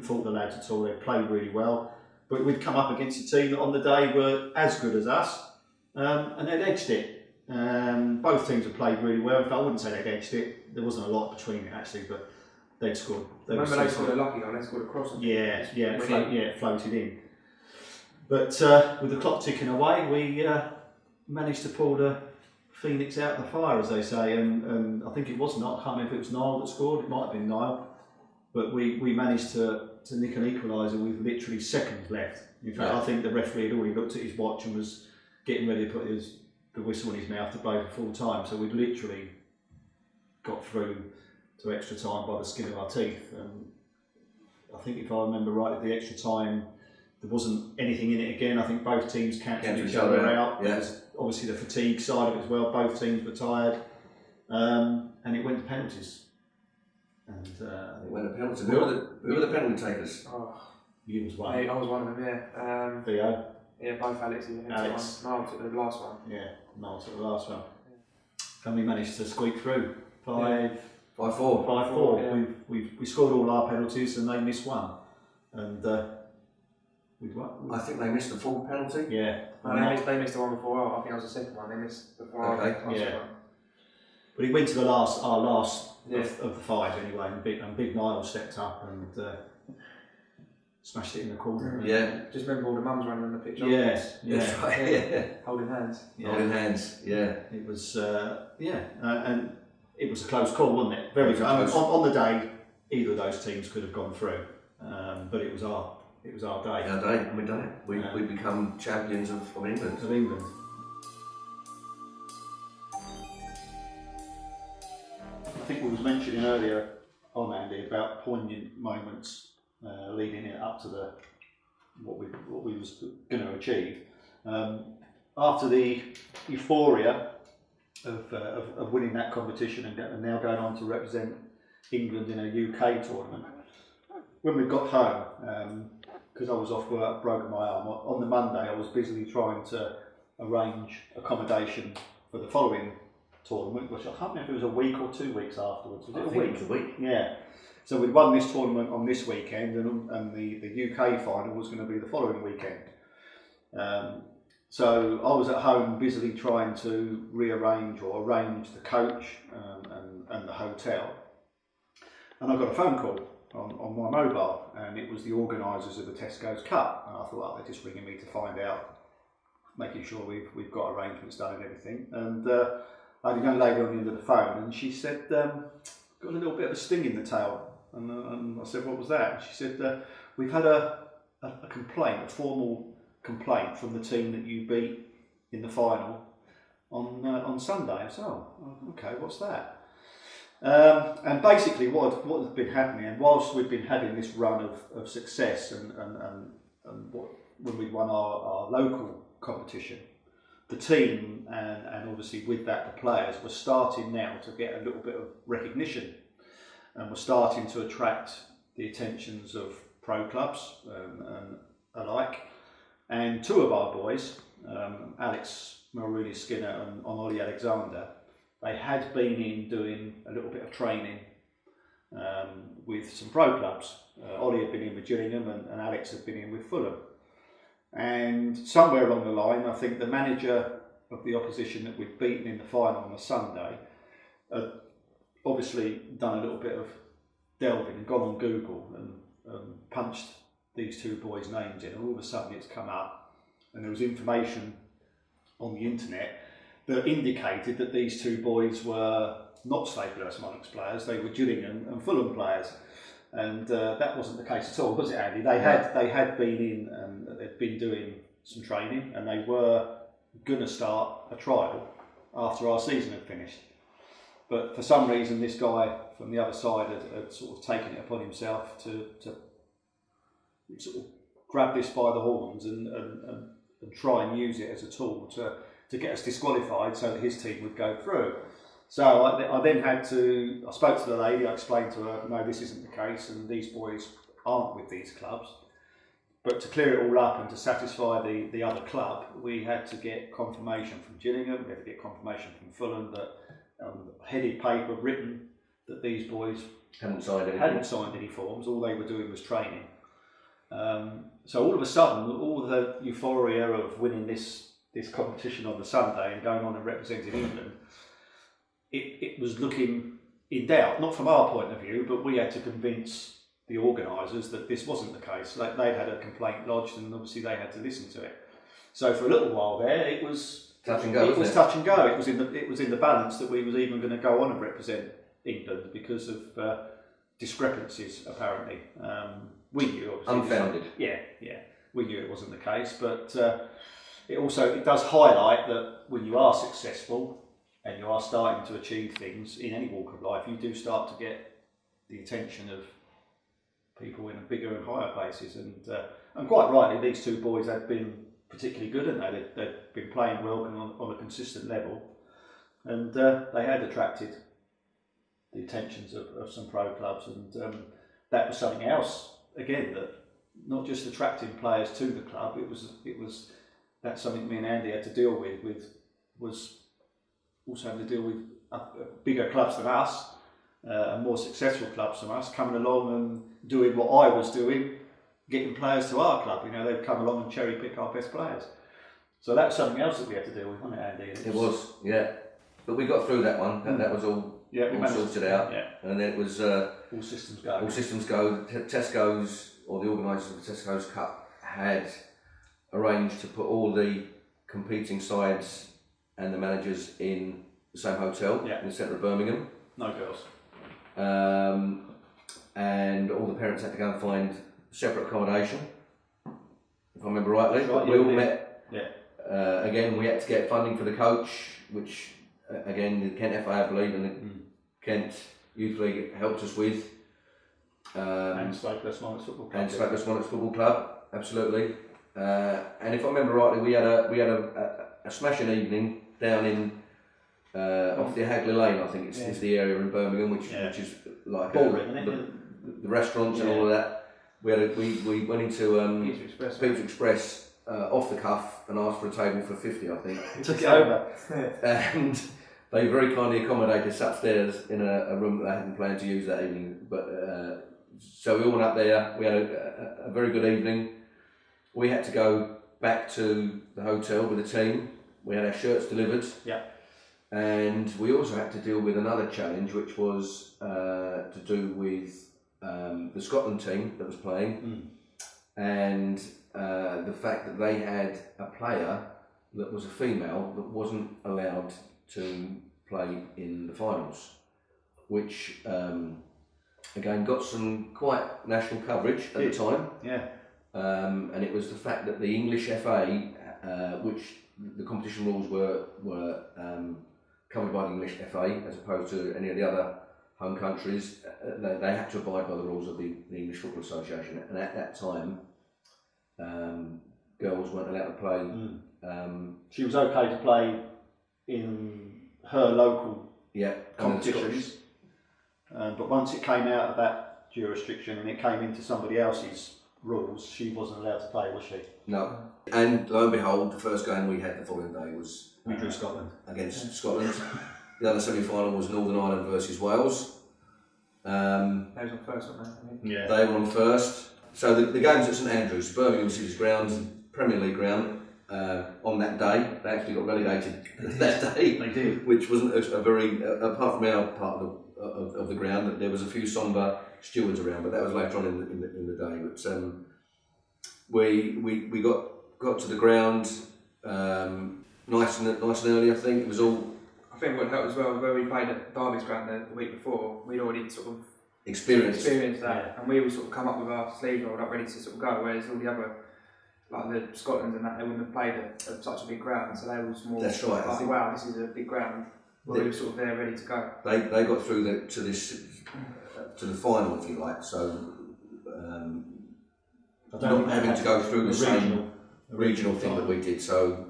fault the lads at all. They played really well. But we'd come up against a team that on the day were as good as us, and they'd edged it. Both teams had played really well. In fact, I wouldn't say they'd edged it. There wasn't a lot between it, actually, but they'd scored. Remember they scored a lucky one, they scored a cross. It floated in. But with the clock ticking away, we managed to pull the Phoenix out of the fire, as they say, and I think it was not. I can't remember if it was Niall that scored. It might have been Niall, but we managed to nick an equaliser with literally seconds left. In fact, I think the referee had already looked at his watch and was getting ready to put the whistle in his mouth to blow for full time. So we'd literally got through to extra time by the skin of our teeth. And I think if I remember right, at the extra time, there wasn't anything in it again. I think both teams cancelled each other out. Yeah. There's obviously the fatigue side of it as well. Both teams were tired, and it went to penalties. And it went to penalties. Who were the penalty takers? You was one. I was one of them. Yeah. Theo. Yeah, both Alex and Alex. Niall took the last one. Yeah, Niall took the last one. And we managed to squeak through 5-4. 5-4. Yeah. We scored all our penalties and they missed one. And we won. I think they missed the full penalty. Yeah. No, they missed the one before. I think that was the second one. They missed before. Okay. Yeah. But it went to our last Yeah. of the 5 anyway, and Big Niall stepped up and smashed it in the corner. Yeah. Just remember all the mums running on the pitch. Yes. That's Yeah. right. Yeah. Holding hands. Holding hands. Yeah. It was and it was a close call, wasn't it? Very good. Close. On the day, either of those teams could have gone through, but it was our day. Our day, and we done it. We become champions of England. Of England. I think we was mentioning earlier on Andy about poignant moments leading it up to what we was going to achieve. After the euphoria of winning that competition and now going on to represent England in a UK tournament, when we got home, because I was off work, broken my arm, on the Monday I was busily trying to arrange accommodation for the following tournament, which I can't remember if it was a week or 2 weeks afterwards. Was it I a think week? it was a week. Yeah. So we'd won this tournament on this weekend, and the UK final was going to be the following weekend. So I was at home busily trying to rearrange or arrange the coach and the hotel, and I got a phone call on my mobile, and it was the organisers of the Tesco's Cup, and I thought, well, they're just ringing me to find out, making sure we've got arrangements done and everything. And I had a young lady on the end of the phone, and she said, got a little bit of a sting in the tail. And I said, what was that? And she said, we've had a complaint, a formal complaint from the team that you beat in the final on Sunday. I said, oh, okay, what's that? And basically what had been happening, and whilst we'd been having this run of success and when we'd won our local competition, the team and obviously with that the players were starting now to get a little bit of recognition, and were starting to attract the attentions of pro clubs and alike. And 2 of our boys, Alex Mulrooney Skinner and Ollie Alexander, they had been in doing a little bit of training with some pro clubs. Ollie had been in with Gillingham and Alex had been in with Fulham. And somewhere along the line, I think the manager of the opposition that we'd beaten in the final on the Sunday had obviously done a little bit of delving and gone on Google and punched these 2 boys' names in, and all of a sudden it's come up and there was information on the internet that indicated that these 2 boys were not Staplehurst Monarchs players, they were Gillingham and Fulham players. And that wasn't the case at all, was it, Andy? They had been in and they'd been doing some training, and they were going to start a trial after our season had finished. But for some reason, this guy from the other side had sort of taken it upon himself to sort of grab this by the horns and try and use it as a tool to get us disqualified so that his team would go through. So I then I spoke to the lady, I explained to her, no, this isn't the case, and these boys aren't with these clubs. But to clear it all up and to satisfy the other club, we had to get confirmation from Gillingham, we had to get confirmation from Fulham that headed paper written that these boys hadn't signed any forms, all they were doing was training. So all of a sudden, all the euphoria of winning this competition on the Sunday and going on and representing England, it was looking in doubt, not from our point of view, but we had to convince the organisers that this wasn't the case. Like, they'd had a complaint lodged, and obviously they had to listen to it. So for a little while there, it was touch and go. It was touch and go. It was in the balance that we was even going to go on and represent England because of discrepancies. Apparently, we knew obviously unfounded. Yeah, we knew it wasn't the case, but it does highlight that when you are successful and you are starting to achieve things in any walk of life, you do start to get the attention of people in bigger and higher places, and quite rightly, these 2 boys had been particularly good, and they'd been playing well and on a consistent level, and they had attracted the attentions of some pro clubs, and that was something else again, that not just attracting players to the club, it was that's something me and Andy had to deal with was also having to deal with bigger clubs than us, and more successful clubs than us, coming along and doing what I was doing, getting players to our club. You know, they'd come along and cherry pick our best players. So that's something else that we had to deal with, wasn't it, Andy? It was, yeah. But we got through that one. That was all sorted out. Yeah. And then it was all systems go. All systems go. Tesco's, or the organisers of the Tesco's Cup, had arranged to put all the competing sides and the managers in the same hotel in the centre of Birmingham. No girls. And all the parents had to go and find separate accommodation, if I remember rightly. Right, we all met. Yeah. Again, we had to get funding for the coach, which again the Kent FA, I believe, and the Kent Youth League helped us with. And Staplehurst Monarchs Football Club. And Staplehurst Monarchs Football Club, absolutely. And if I remember rightly, we had a smashing evening down in off the Hagley Lane, I think it's the area in Birmingham, which is like the restaurants and all of that. We went into Pizza Express off the cuff and asked for a table for 50, I think. Took it over. And they very kindly accommodated us upstairs in a room that they hadn't planned to use that evening. But so we all went up there. We had a very good evening. We had to go back to the hotel with the team. We had our shirts delivered. Yeah. And we also had to deal with another challenge, which was to do with the Scotland team that was playing, and the fact that they had a player that was a female that wasn't allowed to play in the finals, which again got some quite national coverage at the time. Yeah. And it was the fact that the English FA, which the competition rules were covered by the English FA as opposed to any of the other home countries, they had to abide by the rules of the English Football Association. And at that time, girls weren't allowed to play. She was okay to play in her local competitions, but once it came out of that jurisdiction and it came into somebody else's rules, she wasn't allowed to play, was she? No. And lo and behold, the first game we had the following day was we drew Scotland against Scotland. The other semi-final was Northern Ireland versus Wales. They was on first, weren't they? Yeah. They were on first. So the games at St Andrews, Birmingham City's ground, Premier League ground. On that day, they actually got relegated that day. They did. Which wasn't a very, apart from our part of the ground, there was a few sombre stewards around, but that was later on in the day. But we got to the ground nice and early. I think it was all. I think what helped as well, where we played at Derby's ground the week before, we'd already sort of experienced that, and we would sort of come up with our sleeves rolled up, ready to sort of go. Whereas all the other, like the Scotland and that, they wouldn't have played at such a big ground, so they was more. That's right. Like, I think, wow, this is a big ground. Well, we were sort of there, ready to go. They got through to the final, if you like. So not having to go through the same regional thing that we did. So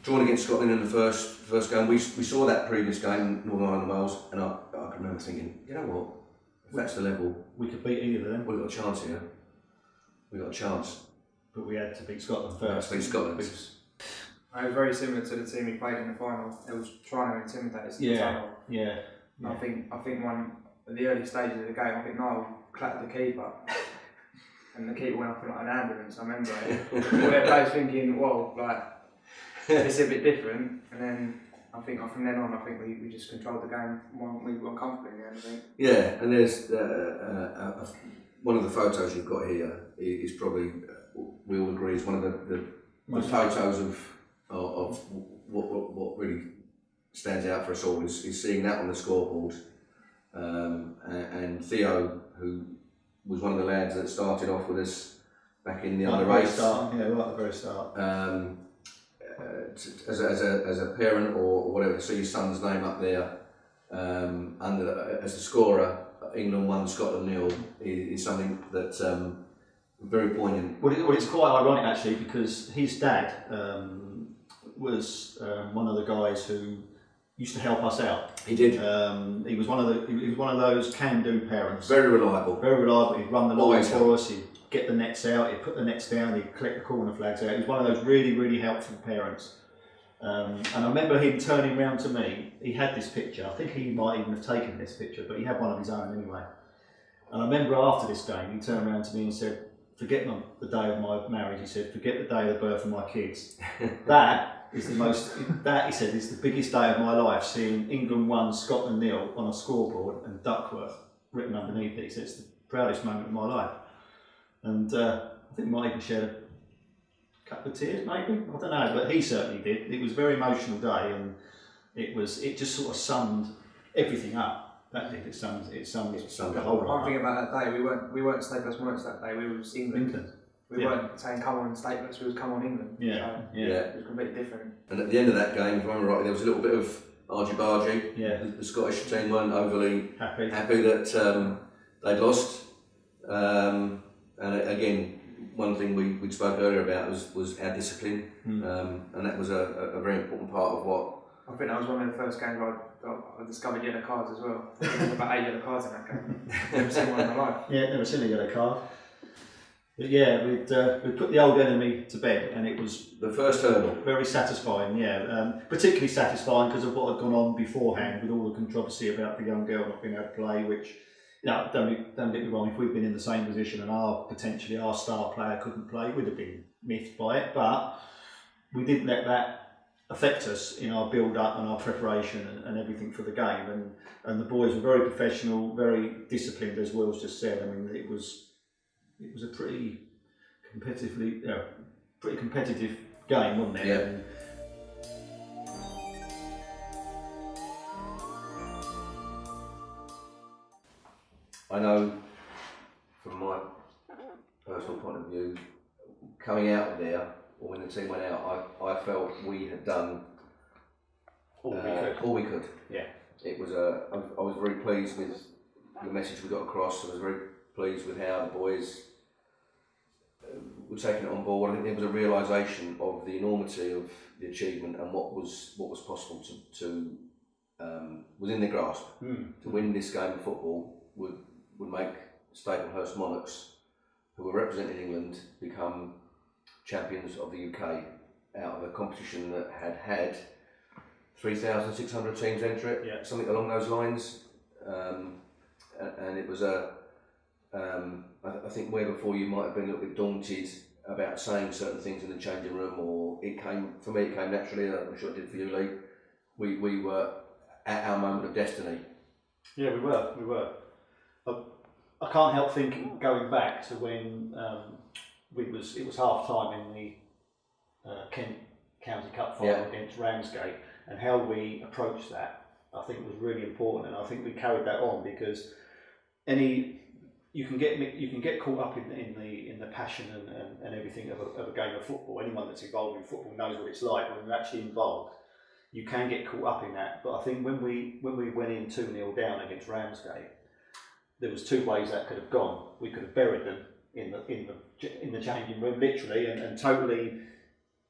drawn against Scotland in the first game. We saw that previous game, Northern Ireland and Wales, and I can remember thinking, you know what? If that's the level, We could beat either of them, we've got a chance here. We've got a chance. but we had to beat Scotland first. Beat Scotland. It was very similar to the team we played in the final. It was trying to intimidate us in the tunnel. Yeah. I think one at the early stages of the game, I think Niall clattered the keeper, and the keeper went up in like an ambulance. I remember it. All their players thinking, well, like it's a bit different, and then I think from then on, I think we just controlled the game. We won comfortably in the end, I think. Yeah, and there's one of the photos you've got here is probably, we all agree, is one of the photos of what really stands out for us all is seeing that on the scoreboard, and Theo, who was one of the lads that started off with us back in the under 8s. Right at the very start. As a parent or whatever, to see your son's name up there as a scorer, England 1, Scotland 0, is something that's very poignant. Well, it's quite ironic actually, because his dad was one of the guys who used to help us out. He did. He was one of those can-do parents. Very reliable. Very reliable. He'd run the line for us. He'd get the nets out, he'd put the nets down, he'd collect the corner flags out. He was one of those really, really helpful parents. And I remember him turning round to me. He had this picture. I think he might even have taken this picture, but he had one of his own anyway. And I remember after this game, he turned around to me and said, forget the day of my marriage, he said, forget the day of the birth of my kids. That is the most, that he said, is the biggest day of my life, seeing England 1, Scotland 0 on a scoreboard and Duckworth written underneath it. He said, it's the proudest moment of my life. And I think he might even shed a couple of tears, maybe, I don't know, but he certainly did. It was a very emotional day, and it just sort of summed everything up. That did, it summed the whole One thing about that day, we weren't Staplehurst Monarchs that day, we was England. We weren't saying come on Staplehurst, we was come on England. Yeah, so yeah. It was completely different. And at the end of that game, if I remember right, there was a little bit of argy-bargy. Yeah. The Scottish team weren't overly Happy that they'd lost. And again, one thing we spoke earlier about was our discipline, and that was a very important part of what. I think that was one of the first games I discovered yellow cards as well. There was about 8 yellow cards in that game. Never seen one in my life. Yeah, never seen a yellow card. But yeah, we'd put the old enemy to bed, and it was The first hurdle. very satisfying. Yeah, particularly satisfying because of what had gone on beforehand with all the controversy about the young girl not being able to play. Which, you know, don't get me wrong. If we'd been in the same position and potentially our star player couldn't play, we'd have been miffed by it. But we didn't let that affect us in our build-up and our preparation and everything for the game. And the boys were very professional, very disciplined, as Will's just said. I mean, it was a pretty competitive game, wasn't it? Yeah. And I know from my personal point of view, coming out of there, or when the team went out, I felt we had done all we could. Yeah. It was I was very pleased with the message we got across. I was very pleased with how the boys were taking it on board. I think there was a realisation of the enormity of the achievement and what was possible to within their grasp. To win this game of football would make Staplehurst Monarchs, who were representing England, become champions of the UK out of a competition that had 3,600 teams enter it, something along those lines. And it was I think where before you might have been a little bit daunted about saying certain things in the changing room, or it came naturally. I'm sure it did for you, Lee. We were at our moment of destiny. yeah, we were. I can't help thinking, going back to when it was half time in the Kent County Cup final against Ramsgate, and how we approached that, I think was really important, and I think we carried that on, because you can get caught up in the passion and everything of a game of football. Anyone that's involved in football knows what it's like when you're actually involved. You can get caught up in that, but I think when we went in 2-0 down against Ramsgate, there was two ways that could have gone. We could have buried them in the changing room, literally, and totally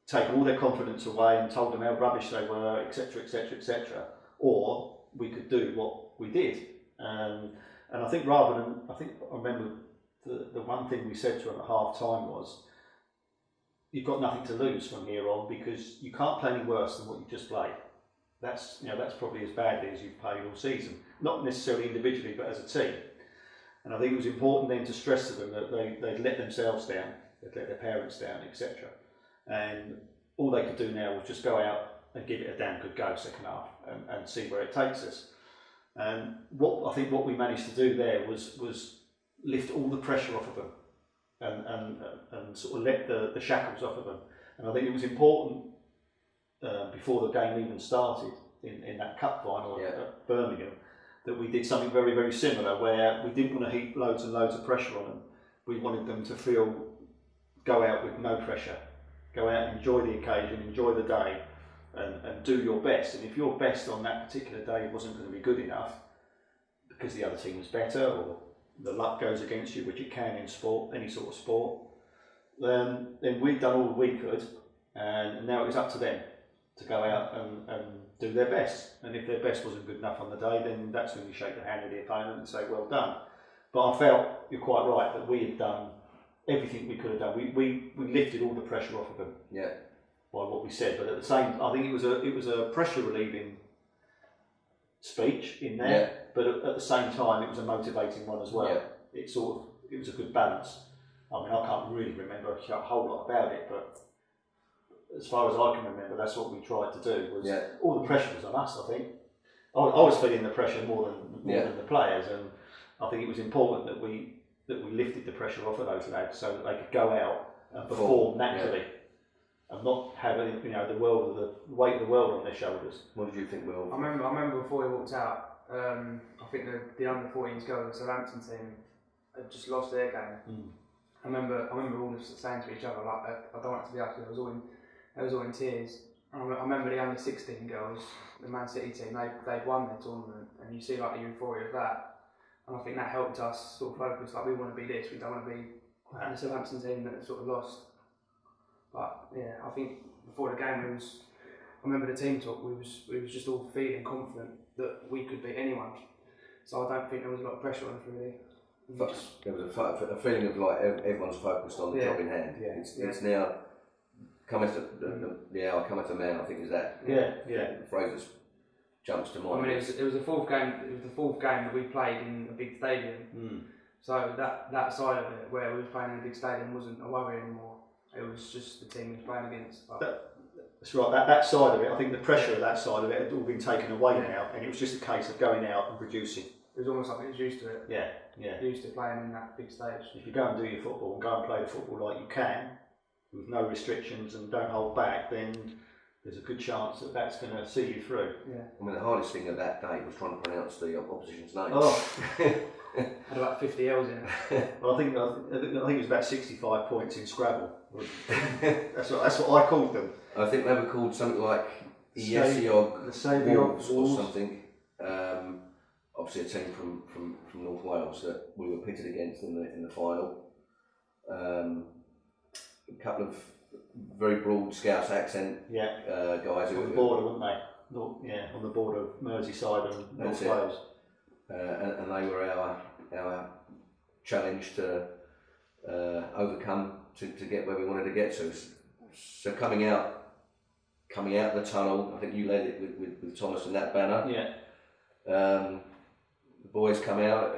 taken all their confidence away and told them how rubbish they were, etc., etc., etc. Or we could do what we did. And I think I remember the one thing we said to them at half time was, you've got nothing to lose from here on, because you can't play any worse than what you just played. That's probably as badly as you've played all season. Not necessarily individually, but as a team. And I think it was important then to stress to them that they'd let themselves down, they'd let their parents down, etc. And all they could do now was just go out and give it a damn good go second half and see where it takes us. And what we managed to do there was lift all the pressure off of them and sort of let the shackles off of them. And I think it was important before the game even started in that cup final at Birmingham, that we did something very, very similar, where we didn't want to heap loads and loads of pressure on them. We wanted them to go out with no pressure, go out and enjoy the occasion, enjoy the day, and do your best. And if your best on that particular day wasn't going to be good enough because the other team was better, or the luck goes against you, which it can in sport, any sort of sport, then we'd done all we could, and now it was up to them to go out and do their best. And if their best wasn't good enough on the day, then that's when you shake the hand of the opponent and say, well done. But I felt, you're quite right, that we had done everything we could have done. We lifted all the pressure off of them. Yeah. By what we said, but at the same, I think it was a pressure relieving speech in there, Yeah. but at the same time it was a motivating one as well. Yeah. It was a good balance. I mean, I can't really remember a whole lot about it, but as far as I can remember, that's what we tried to do. Was all the pressure was on us. I think I was feeling the pressure more than the players, and I think it was important that we lifted the pressure off of those lads so that they could go out and perform naturally. And not have the weight of the world on their shoulders. What did you think, Will? I remember before he walked out. I think the under 14s girls, the Southampton team, had just lost their game. I remember all of us saying to each other, like, I don't want it to be us. It was all in tears. I remember the under 16 girls, the Man City team. They'd won their tournament, and you see like the euphoria of that. And I think that helped us sort of focus. Like, we want to be this. We don't want to be the Southampton team that sort of lost. But yeah, I think before the game, I remember the team talk. We was just all feeling confident that we could beat anyone. So I don't think there was a lot of pressure on us really. There was a feeling of like everyone's focused on the job in hand. Yeah. It's now cometh the hour, cometh the man. I think is that. Yeah. The phrase that jumps to mind. I mean, it was the fourth game. It was the fourth game that we played in a big stadium. So that side of it, where we were playing in a big stadium, wasn't a worry anymore. It was just the team we was playing against. That's right. That side of it, I think the pressure of that side of it had all been taken away now, and it was just a case of going out and producing. It was almost like we was used to it. Yeah. Used to playing in that big stage. If you go and do your football and go and play the football like you can, with no restrictions and don't hold back, then there's a good chance that that's going to see you through. Yeah. I mean, the hardest thing of that day was trying to pronounce the opposition's name. Oh. Had about 50 L's in it. Well, I think it was about 65 points in Scrabble. That's what I called them. I think they were called something like Iesiog Wolves or something. Obviously, a team from North Wales that we were pitted against in the final. A couple of very broad Scouse accent guys who on the border, weren't they? On the border of Merseyside and North Wales. And they were our challenge to overcome to get where we wanted to get to. So coming out the tunnel, I think you led it with Thomas and that banner. Yeah. The boys come out.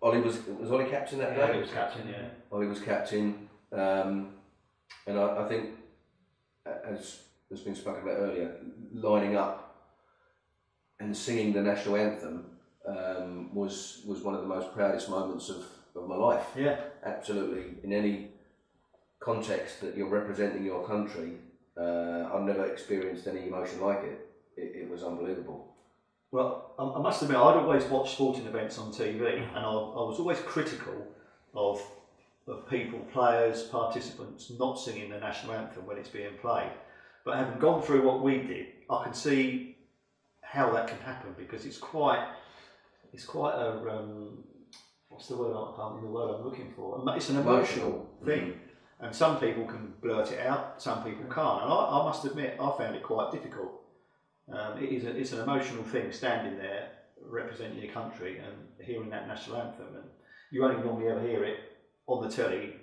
Ollie was Ollie captain that day? Ollie was captain. Yeah. Ollie was captain, and I think, as has been spoken about earlier, lining up and singing the national anthem was one of the most proudest moments of my life. Yeah. Absolutely. In any context that you're representing your country, I've never experienced any emotion like it. It was unbelievable. Well, I must admit, I'd always watched sporting events on TV, and I was always critical of people, players, participants not singing the national anthem when it's being played. But having gone through what we did, I can see how that can happen, because it's quite a what's the word I'm looking for? It's an emotional thing, and some people can blurt it out, some people can't. And I must admit, I found it quite difficult. It's an emotional thing, standing there representing your country and hearing that national anthem, and you only normally ever hear it on the telly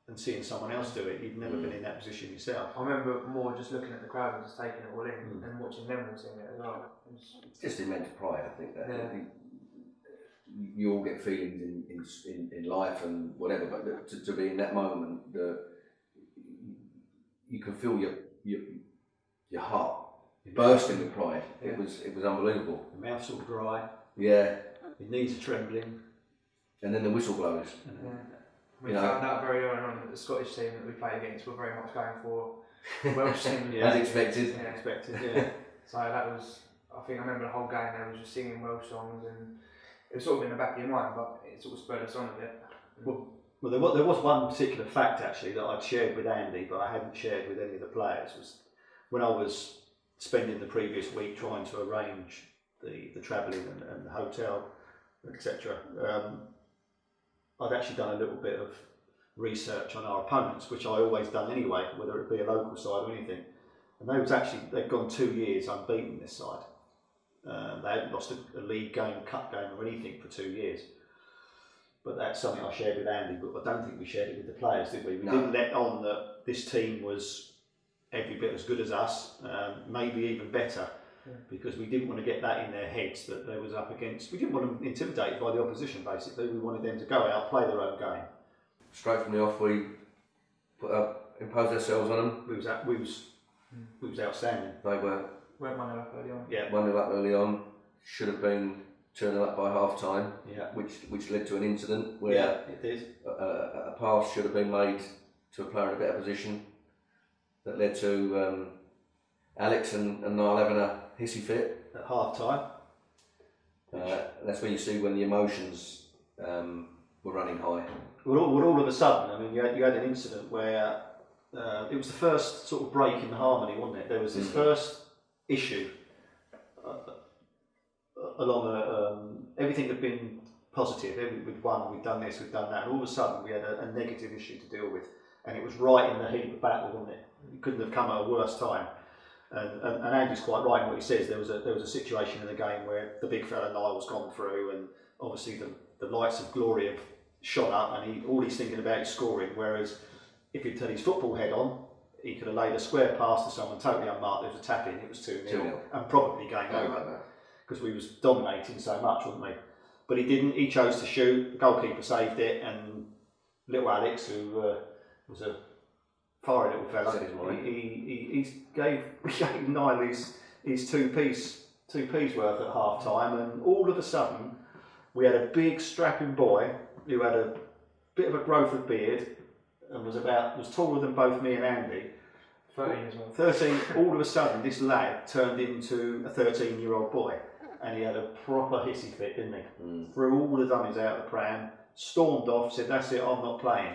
and seeing someone else do it. You've never been in that position yourself. I remember more just looking at the crowd and just taking it all in and watching them all sing it as well. It's just immense pride, I think. That I think you all get feelings in life and whatever, but to be in that moment, you can feel your heart bursting with pride. Yeah. It was unbelievable. The mouth's all dry. Yeah. Your knees are trembling. And then the whistle blows. We found out very early on that the Scottish team that we played against were very much going for Welsh team. As expected. Yeah. So that was, I remember the whole game they were just singing Welsh songs, and it was sort of in the back of your mind, but it sort of spurred us on a bit. Well, there was one particular fact actually that I'd shared with Andy, but I hadn't shared with any of the players. Was when I was spending the previous week trying to arrange the travelling and the hotel, etc. I'd actually done a little bit of research on our opponents, which I always done anyway, whether it be a local side or anything. And they'd gone 2 years unbeaten this side. They hadn't lost a league game, cup game or anything for 2 years. But that's something I shared with Andy, but I don't think we shared it with the players, did we? We No. didn't let on that this team was every bit as good as us, maybe even better, because we didn't want to get that in their heads that they was up against. We didn't want them intimidated by the opposition. Basically, we wanted them to go out, play their own game. Straight from the off, we imposed ourselves on them. We was outstanding. They were Went 1-0 up early on. Yeah, 1-0 up early on. Should have been 2-0 up by half time, yeah, which led to an incident where yeah. It did. a pass should have been made to a player in a better position. That led to Alex and Niall having a hissy fit. At half time. That's when you see when the emotions were running high. Well, all of a sudden, I mean, you had an incident where it was the first sort of break in the harmony, wasn't it? There was this first issue along everything had been positive. We'd won, we'd done this, we'd done that, and all of a sudden we had a negative issue to deal with, and it was right in the heat of battle, wasn't it? It couldn't have come at a worse time. And Andy's quite right in what he says. There was a situation in the game where the big fella Niall's gone through, and obviously the lights of glory have shot up, and all he's thinking about is scoring. Whereas if he'd had his football head on, he could have laid a square pass to someone totally unmarked. There was a tap in. It was 2-0, and probably game over because we was dominating so much, wasn't we? But he didn't. He chose to shoot. The goalkeeper saved it, and little Alex, who was a fiery little fella, he gave Niall his two piece worth at half time, and all of a sudden we had a big strapping boy who had a bit of a growth of beard and was taller than both me and Andy. 13 as well. 13. All of a sudden, this lad turned into a 13-year-old boy, and he had a proper hissy fit, didn't he? Threw all the dummies out of the pram, stormed off, said, "That's it, I'm not playing."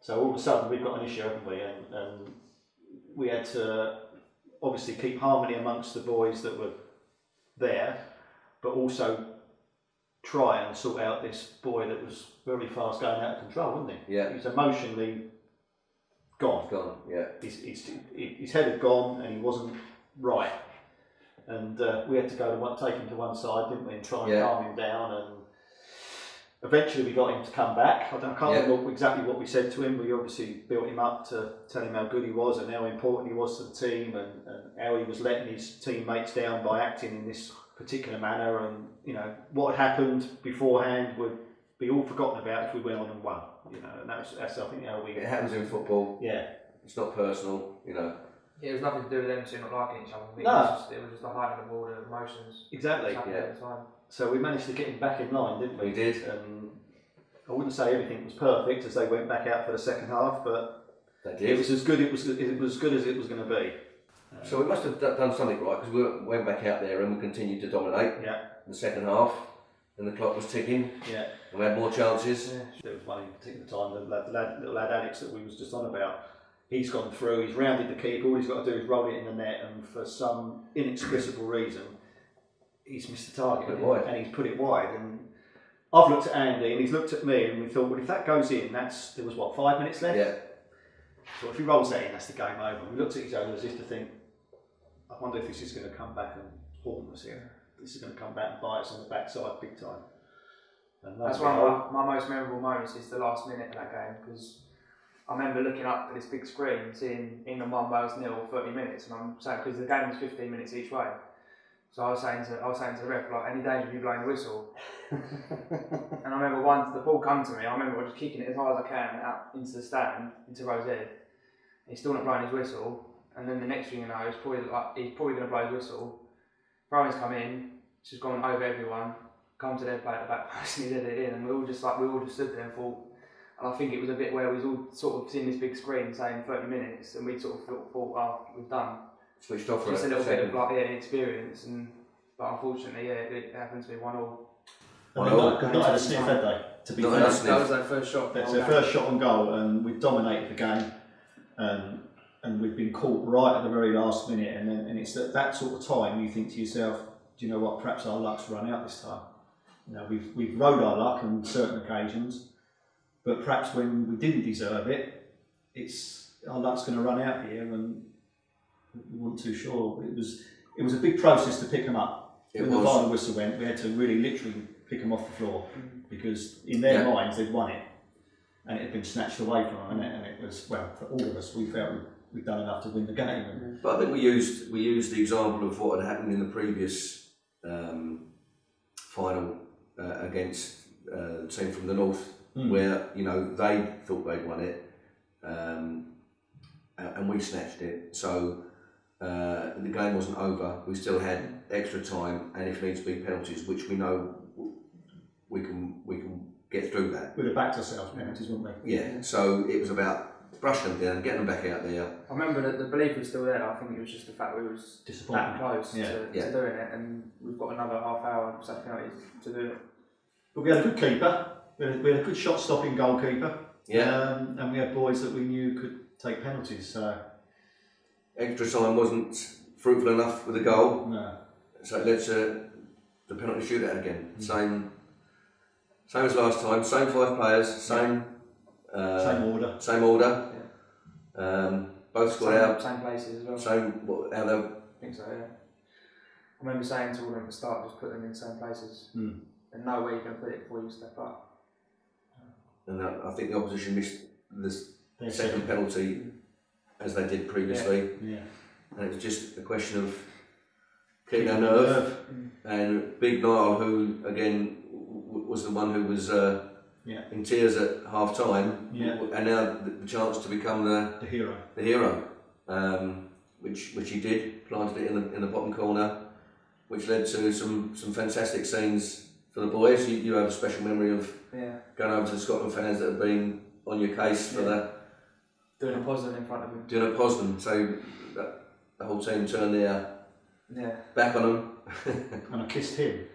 So all of a sudden we've got an issue, haven't we? And we had to obviously keep harmony amongst the boys that were there, but also try and sort out this boy that was very fast going out of control, wasn't he? Yeah. He was emotionally gone. Yeah. His head had gone and he wasn't right. And we had to take him to one side, didn't we, and try and calm him down. And eventually we got him to come back. I can't remember exactly what we said to him. We obviously built him up to tell him how good he was and how important he was to the team, and how he was letting his teammates down by acting in this particular manner, and what had happened beforehand would be all forgotten about if we went on and won. And that's I think how we. It happens in football. Yeah. It's not personal. Yeah, it was nothing to do with them two not liking each other. I think No. it was just the height of the ball, the emotions. Exactly. At the time. So we managed to get him back in line, didn't we? We did. I wouldn't say everything was perfect as they went back out for the second half, but they did. It was as good. It was as good as it was going to be. So we must have done something right, because we went back out there and we continued to dominate. Yeah. In the second half, and the clock was ticking. Yeah. And we had more chances. Yeah. There was one in particular time, the lad Alex that we was just on about. He's gone through. He's rounded the keeper. All he's got to do is roll it in the net, and for some inexplicable reason, he's missed the target and he's put it wide. And I've looked at Andy and he's looked at me, and we thought, well, if that goes in, there was 5 minutes left. Yeah. So if he rolls that in, that's the game over. We looked at each other as if to think, I wonder if this is going to come back and haunt us here. This is going to come back and bite us on the backside big time. And that's one of my most memorable moments is the last minute of that game, because I remember looking up at this big screen, seeing England 1 Wales 0 30 minutes, and I'm saying, because the game was 15 minutes each way. So I was saying to the ref, like, any danger of you blowing the whistle? And I remember once the ball come to me, I remember just kicking it as hard as I can out into the stand, into Rose Ed. He's still not blowing his whistle, and then the next thing you know, he's probably going to blow his whistle. Throw-ins come in, it's just gone over everyone, come to their back post, and he did it in, and we all just stood there and thought. And I think it was a bit where we was all sort of seeing this big screen saying 30 minutes, and we sort of thought, oh, we've done. Switched off for just a little bit of experience, but unfortunately, it happened to be 1-1. Not had a sniff, had they? To be fair, that was their first shot. That's their first shot on goal, and we've dominated the game, and we've been caught right at the very last minute. And it's at that sort of time you think to yourself, do you know what? Perhaps our luck's run out this time. We've rode our luck on certain occasions, but perhaps when we didn't deserve it, our luck's going to run out here, and we weren't too sure. It was a big process to pick them up. When the final whistle went, we had to really literally pick them off the floor, because in their minds they'd won it, and it had been snatched away from them, and it was, well, for all of us, we felt we'd done enough to win the game. But I think we used the example of what had happened in the previous final against the team from the north, where they thought they'd won it, and we snatched it. So the game wasn't over. We still had extra time, and if needs be penalties, which we know we can get through that. We'd have backed ourselves penalties, wouldn't we? Yeah. So it was about brushing them down, getting them back out there. I remember that the belief was still there. I think it was just the fact we was that close to doing it, and we've got another half hour penalties to do it. But we had a good keeper. We had a good shot-stopping goalkeeper. Yeah. And we had boys that we knew could take penalties. So extra time wasn't fruitful enough with a goal. No. So it led to the penalty shootout again. Same as last time. Same 5 players. Same order. Same order. Yeah. Both scored out. Same places as well. How they. I think so. Yeah. I remember saying to all of them at the start, just put them in the same places, and know where you're going to put it before you step up. And I think the opposition missed the second penalty as they did previously. Yeah. And it was just a question of keeping our nerve. And Big Niall, who again was the one who was in tears at half time, and now the chance to become the hero, which he did, planted it in the bottom corner, which led to some fantastic scenes for the boys. You have a special memory of going over to the Scotland fans that have been on your case for doing a Posden in front of them. Doing a Posden, so the whole team turned their back on them. And I kissed him.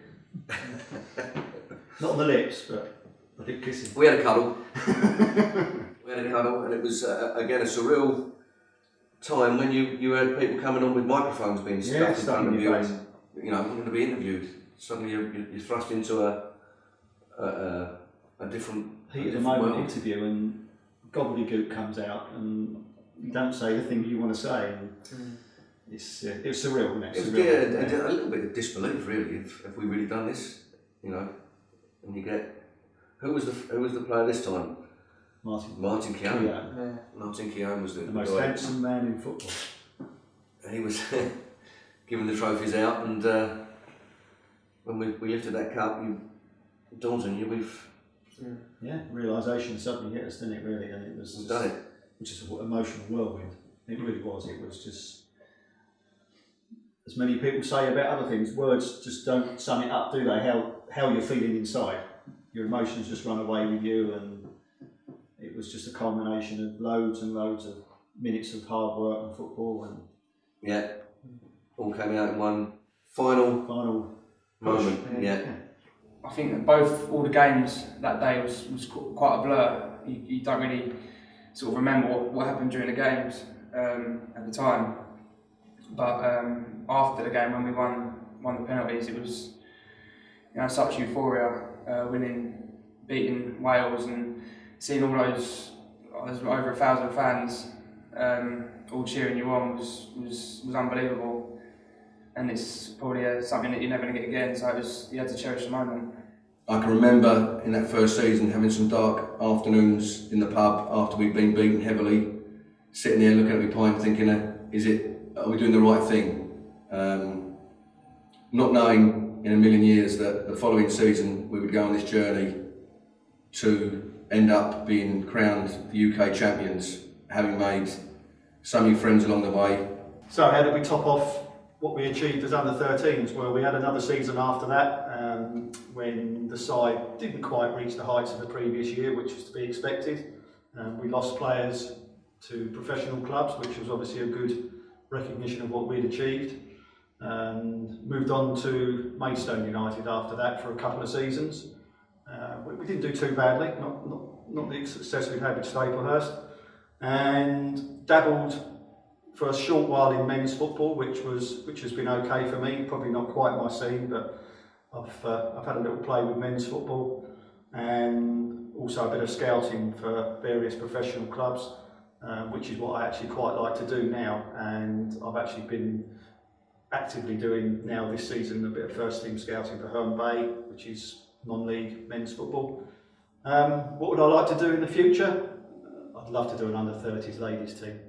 Not on the lips, but I did kiss him. We had a cuddle. And it was again a surreal time when you had people coming on with microphones being stuck in front of you, and wanting to be interviewed. Suddenly you're thrust into a different heat of the moment interview, and gobbledygook comes out, and you don't say the thing you want to say. And it was surreal, wasn't it? It was a little bit of disbelief, really. If we really done this, and you get who was the player this time? Martin Keown. Yeah. Martin Keown was the most handsome man in football. He was giving the trophies out, and when we lifted that cup, it dawned on you realisation suddenly hit us, didn't it? Really, and it was we've done it. Which is an emotional whirlwind. It really was. It was just, as many people say about other things, words just don't sum it up, do they? How you're feeling inside, your emotions just run away with you, and it was just a culmination of loads and loads of minutes of hard work and football, and all came out in one final moment. I think that all the games that day was quite a blur. You don't really sort of remember what happened during the games at the time, but after the game when we won the penalties, it was such euphoria, beating Wales, and seeing all those over 1,000 fans all cheering you on was unbelievable. And it's probably something that you're never going to get again, so you had to cherish the moment. I can remember in that first season having some dark afternoons in the pub after we'd been beaten heavily, sitting there looking at my pint thinking, are we doing the right thing? Not knowing in a million years that the following season we would go on this journey to end up being crowned the UK champions, having made so many friends along the way. So how did we top off what we achieved as under 13s? Well, we had another season after that when the side didn't quite reach the heights of the previous year, which was to be expected. We lost players to professional clubs, which was obviously a good recognition of what we'd achieved. And moved on to Maidstone United after that for a couple of seasons. We didn't do too badly, not the success we'd had with Staplehurst, and dabbled for a short while in men's football, which has been okay for me. Probably not quite my scene, but I've had a little play with men's football, and also a bit of scouting for various professional clubs, which is what I actually quite like to do now. And I've actually been actively doing now this season a bit of first team scouting for Herne Bay, which is non-league men's football. What would I like to do in the future? I'd love to do an under-30s ladies team.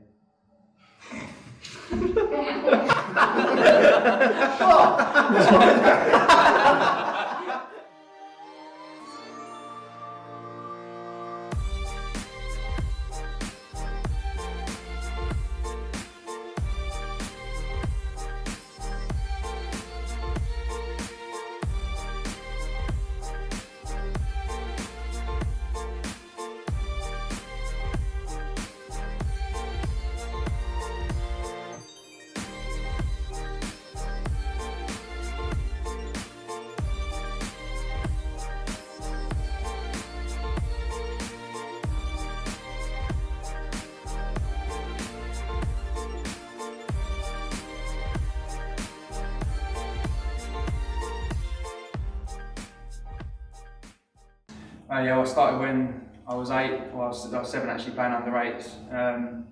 Yeah, I started when I was 8. Well, I was 7 actually playing under 8s.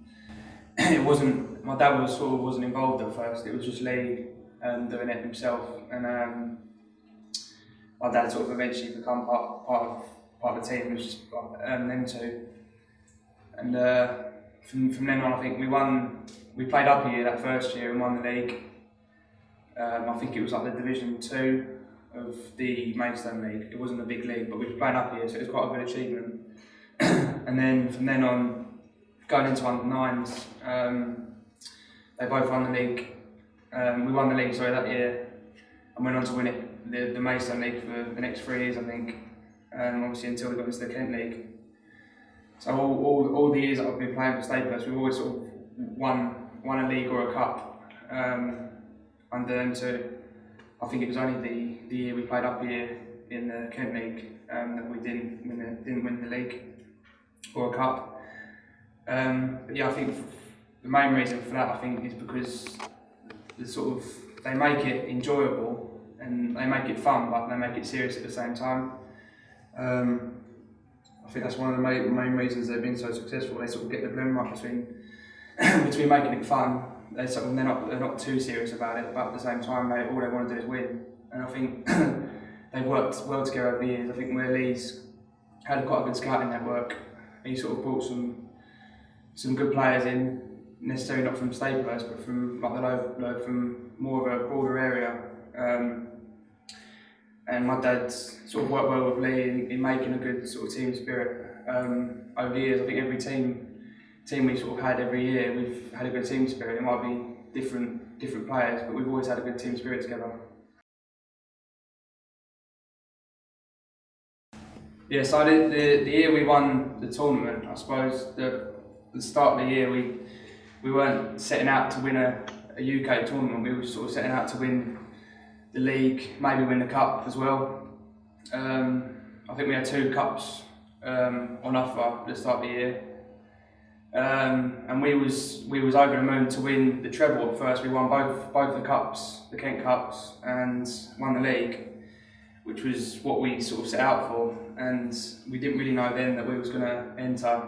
It wasn't. My dad wasn't involved at first. It was just Lee doing it himself, and my dad sort of eventually become part of the team. It was just them two, and from then on, I think we won. We played up a year that first year and won the league. I think it was like the Division 2 of the Maidstone League. It wasn't a big league, but we were playing up here, so it was quite a good achievement. And then from then on, going into under 9s, they both won the league. We won the league, that year, and went on to win it, the Maidstone League for the next 3 years, I think. Obviously until we got into the Kent League. So all the years that I've been playing for Staplehurst, we've always sort of won a league or a cup under them two. I think it was only the year we played up here in the Kent League that we didn't win the league or a cup. But yeah, I think the main reason for that, I think, is because they make it enjoyable and they make it fun, but they make it serious at the same time. I think that's one of the main reasons they've been so successful. They sort of get the blend right between making it fun. They're not too serious about it, but at the same time, all they want to do is win. And I think they've worked well together over the years. I think where Lee's had quite a good scouting network, he sort of brought some good players in, necessarily not from Staplehurst, but from like from more of a broader area. And my dad's sort of worked well with Lee in making a good sort of team spirit. Over the years, I think every team we sort of had every year, we've had a good team spirit. It might be different players, but we've always had a good team spirit together. Yeah, so the year we won the tournament, I suppose the start of the year we weren't setting out to win a UK tournament. We were sort of setting out to win the league, maybe win the cup as well. I think we had 2 cups on offer at the start of the year. And we was over the moon to win the treble at first. We won both the cups, the Kent Cups, and won the league, which was what we sort of set out for. And we didn't really know then that we was going to enter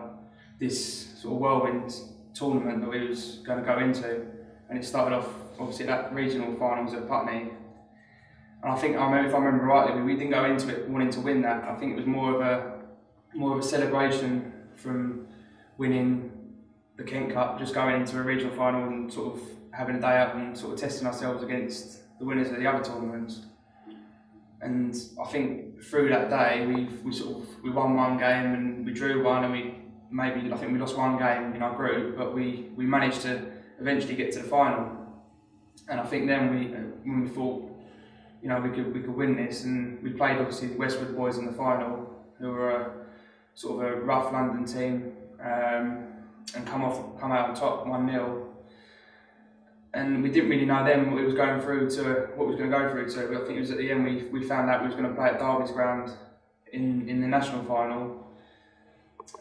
this sort of whirlwind tournament that we was going to go into. And it started off obviously at that regional finals at Putney. And I think if I remember rightly, we didn't go into it wanting to win that. I think it was more of a celebration from winning the Kent Cup, just going into a regional final and sort of having a day out and sort of testing ourselves against the winners of the other tournaments. And I think through that day we won 1 game and we drew 1, and I think we lost 1 game in our group, but we managed to eventually get to the final. And I think then when we thought, you know, we could win this, and we played obviously the Westwood boys in the final, who were a sort of a rough London team, and come out on top 1-0. And we didn't really know then what we was going through to, but I think it was at the end we found out we was going to play at Derby's ground in the national final.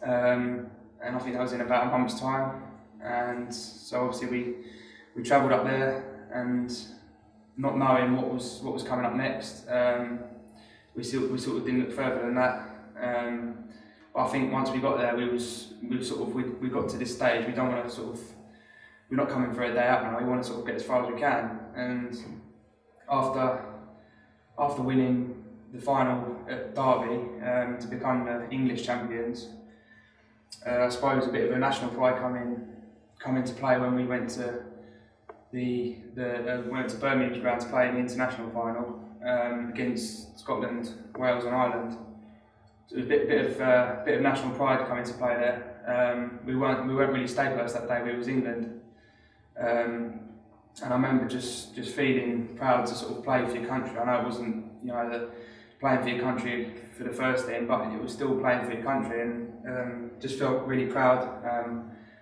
And I think that was in about a month's time. And so obviously we travelled up there, and not knowing what was coming up next, we sort of didn't look further than that. But I think once we got there, we got to this stage. We don't want to we're not coming for a day out now. We want to sort of get as far as we can. And after winning the final at Derby to become the English champions. I suppose a bit of a national pride come into play when we went to went to Birmingham ground to play in the international final against Scotland, Wales and Ireland. So there was a bit of national pride come into play there. We weren't really Staplehurst that day. We was England, and I remember just feeling proud to sort of play for your country. I know it wasn't playing for your country for the first team, but it was still playing for your country, and just felt really proud.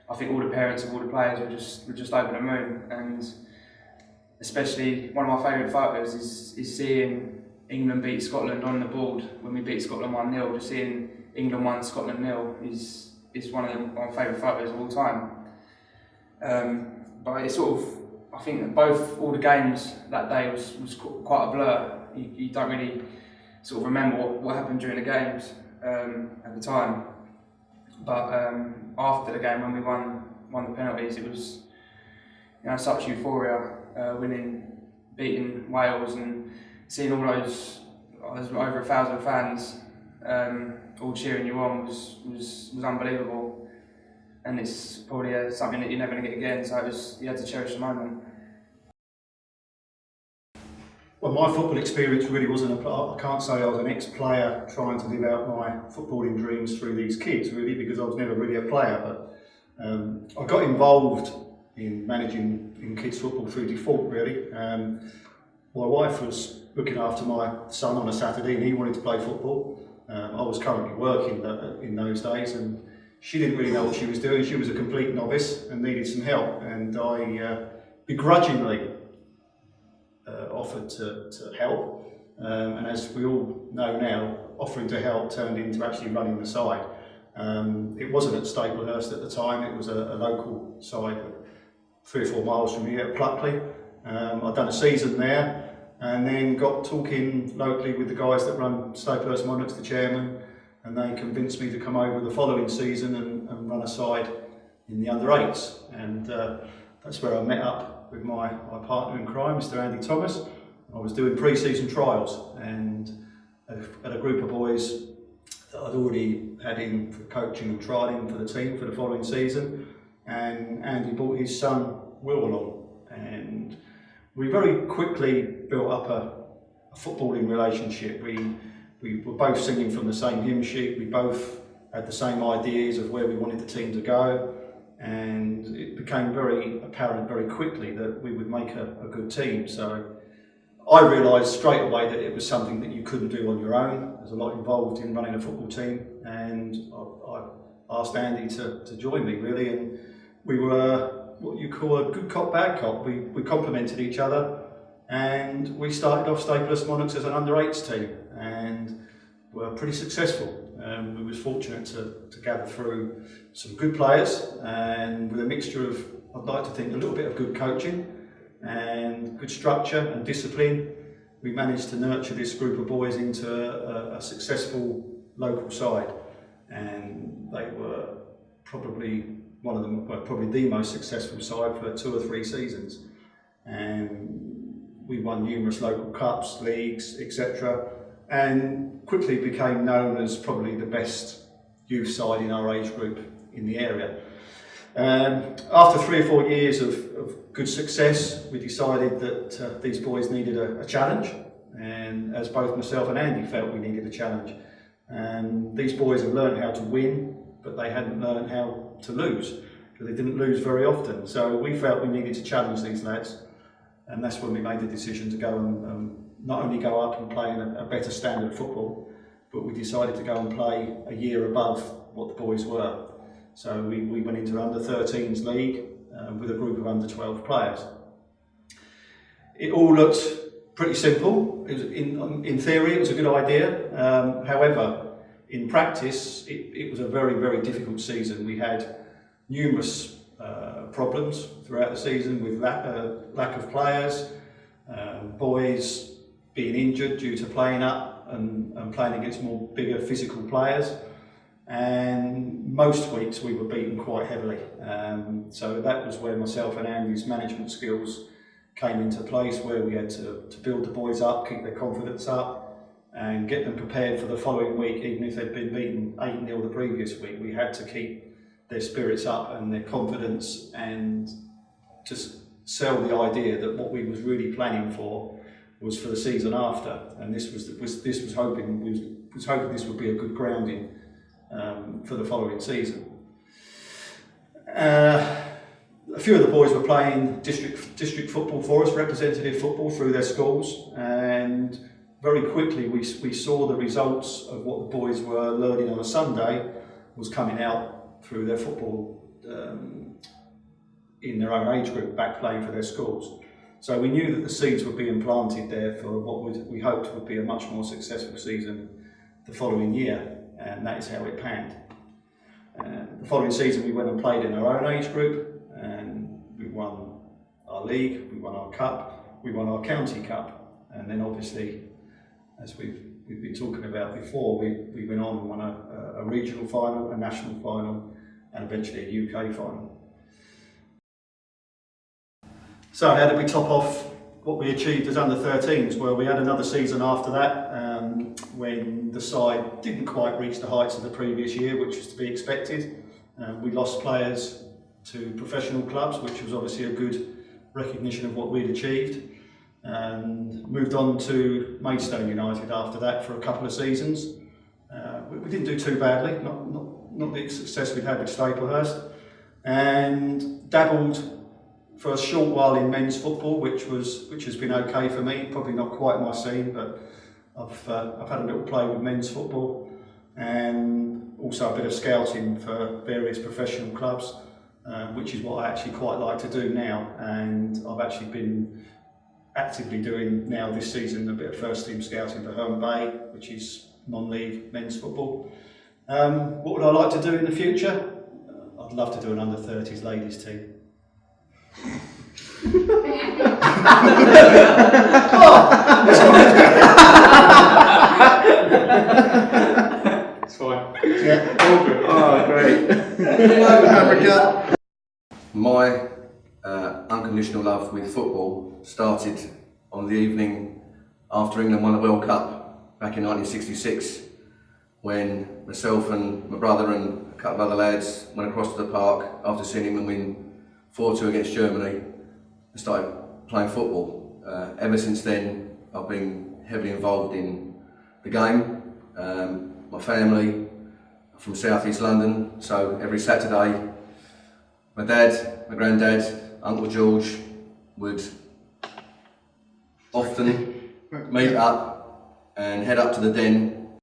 I think all the parents of all the players were just over the moon, and especially one of my favourite photos is seeing England beat Scotland on the board when we beat Scotland 1-0. Just seeing England 1, Scotland 0 is one of my favourite photos of all time. But it's sort of, I think that all the games that day was quite a blur. You don't really sort of remember what happened during the games at the time. But after the game, when we won the penalties, it was such euphoria, beating Wales and seeing all those over 1,000 fans all cheering you on was unbelievable, and it's probably something that you're never going to get again. So you had to cherish the moment. Well, my football experience really wasn't I can't say I was an ex-player trying to live out my footballing dreams through these kids, really, because I was never really a player. But I got involved in managing in kids football through default, really. My wife was looking after my son on a Saturday and he wanted to play football. I was currently working in those days, and she didn't really know what she was doing. She was a complete novice and needed some help, and I begrudgingly offered to help, and as we all know now, offering to help turned into actually running the side. It wasn't at Staplehurst at the time, it was a local side 3 or 4 miles from here at Pluckley. I'd done a season there and then got talking locally with the guys that run Staplehurst Monarchs, the chairman, and they convinced me to come over the following season and run a side in the under-8s, and that's where I met up with my partner in crime, Mr. Andy Thomas. I was doing pre-season trials and had a group of boys that I'd already had in for coaching and trialling for the team for the following season, and Andy brought his son Will along, and we very quickly built up a footballing relationship. We were both singing from the same hymn sheet, we both had the same ideas of where we wanted the team to go, and it became very apparent very quickly that we would make a good team. So I realised straight away that it was something that you couldn't do on your own. There's a lot involved in running a football team, and I asked Andy to join me, really, and we were what you call a good cop, bad cop. We complemented each other, and we started off Staplehurst Monarchs as an under-8s team and were pretty successful. We was fortunate to gather through some good players, and with a mixture of, I'd like to think, a little bit of good coaching and good structure and discipline, we managed to nurture this group of boys into a successful local side, and they were probably probably the most successful side for 2 or 3 seasons, and we won numerous local cups, leagues, etc., and quickly became known as probably the best youth side in our age group in the area. After 3 or 4 years of good success, we decided that these boys needed a challenge, and as both myself and Andy felt, we needed a challenge. And these boys had learned how to win, but they hadn't learned how to lose, because they didn't lose very often. So we felt we needed to challenge these lads, and that's when we made the decision to go and not only go up and play in a better standard of football, but we decided to go and play a year above what the boys were. So we went into an under-13s league with a group of under-12 players. It all looked pretty simple. It was in theory, it was a good idea. However, in practice, it was a very, very difficult season. We had numerous problems throughout the season with lack of players, boys being injured due to playing up and playing against more bigger physical players, and most weeks we were beaten quite heavily. So that was where myself and Andy's management skills came into place, where we had to build the boys up, keep their confidence up, and get them prepared for the following week, even if they'd been beaten 8-0 the previous week. We had to keep their spirits up and their confidence, and just sell the idea that what we was really planning for was for the season after, and this was hoping this would be a good grounding for the following season. A few of the boys were playing district football for us, representative football through their schools, and very quickly we saw the results of what the boys were learning on a Sunday was coming out through their football in their own age group, back playing for their schools. So we knew that the seeds were being planted there for what we hoped would be a much more successful season the following year, and that is how it panned. The following season we went and played in our own age group, and we won our league, we won our cup, we won our county cup, and then obviously, as we've been talking about before, we went on and won a regional final, a national final, and eventually a UK final. So how did we top off what we achieved as under 13s? Well, we had another season after that when the side didn't quite reach the heights of the previous year, which was to be expected. We lost players to professional clubs, which was obviously a good recognition of what we'd achieved. And moved on to Maidstone United after that for a couple of seasons. We didn't do too badly, not the success we'd had with Staplehurst, and dabbled for a short while in men's football, which has been okay for me. Probably not quite my scene, but I've had a little play with men's football, and also a bit of scouting for various professional clubs, which is what I actually quite like to do now. And I've actually been actively doing now this season a bit of first team scouting for Herne Bay, which is non-league men's football. What would I like to do in the future? I'd love to do an under 30s ladies team. It's fine. Yeah. All good. Oh, great. My unconditional love with football started on the evening after England won the World Cup back in 1966, when myself and my brother and a couple of other lads went across to the park after seeing England win 4-2 against Germany and started playing football. Ever since then, I've been heavily involved in the game. My family are from South East London, so every Saturday my dad, my granddad, Uncle George would often meet up and head up to the Den.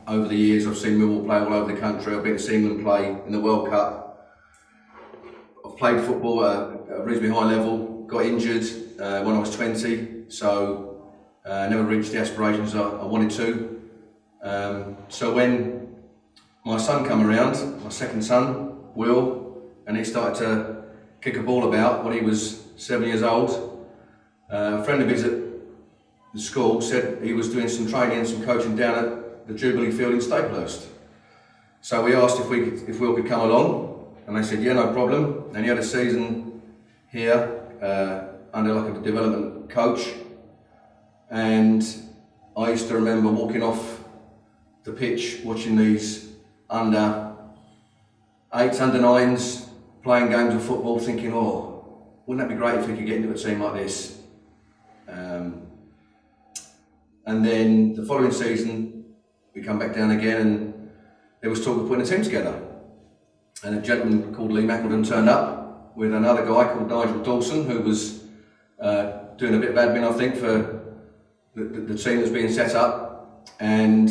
Over the years I've seen Millwall play all over the country. I've been to see England play in the World Cup. I've played football at a reasonably high level, got injured when I was 20, so never reached the aspirations I wanted to. So when my son came around, my second son, Will, and he started to kick a ball about when he was 7 years old, a friend of his at the school said he was doing some training and some coaching down at the Jubilee Field in Staplehurst. So we asked if Will could come along, and they said yeah, no problem. And he had a season here under like a development coach, and I used to remember walking off the pitch watching these under 8s, under 9s playing games of football, thinking, oh, wouldn't that be great if we could get into a team like this? And then the following season we come back down again, and there was talk of putting a team together, and a gentleman called Lee Mackledon turned up with another guy called Nigel Dawson, who was doing a bit of admin, I think, for the team that's being set up. And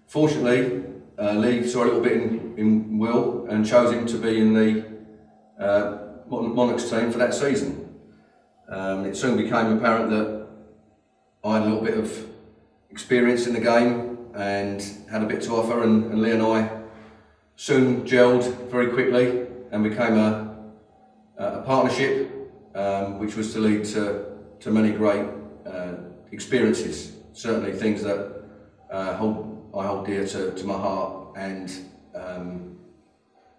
fortunately Lee saw a little bit in Will and chose him to be in the Monarchs team for that season. It soon became apparent that I had a little bit of experience in the game and had a bit to offer, and Lee and I soon gelled very quickly and became a partnership, which was to lead to many great experiences, certainly things that I hold dear to my heart and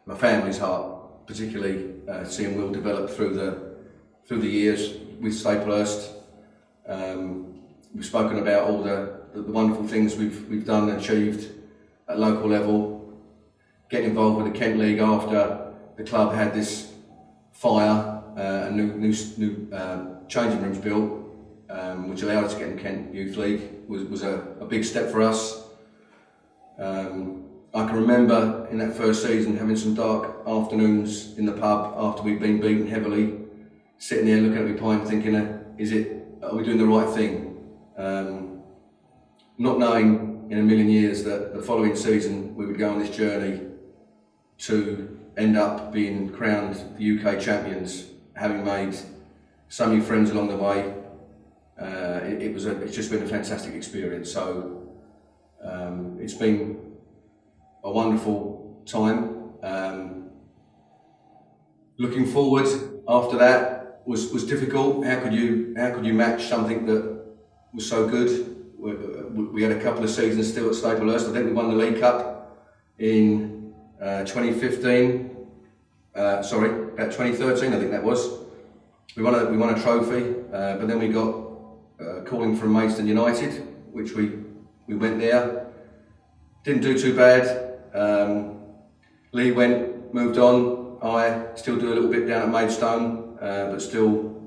my family's heart, particularly seeing Will develop through the years with Staplehurst. We've spoken about all the the wonderful things we've done and achieved at local level. Getting involved with the Kent League after the club had this fire and new changing rooms built, which allowed us to get in the Kent Youth League, was a big step for us. I can remember in that first season having some dark afternoons in the pub after we'd been beaten heavily, sitting there looking at my pint thinking, are we doing the right thing? Not knowing in a million years that the following season we would go on this journey to end up being crowned the UK champions, having made so many friends along the way. It's just been a fantastic experience. So it's been a wonderful time. Looking forward after that was difficult. How could you match something that was so good? We had a couple of seasons still at Staplehurst. I think we won the League Cup in 2015. About 2013, I think that was. We won a trophy, but then we got calling from Maidstone United, which we went there. Didn't do too bad. Lee moved on. I still do a little bit down at Maidstone, but still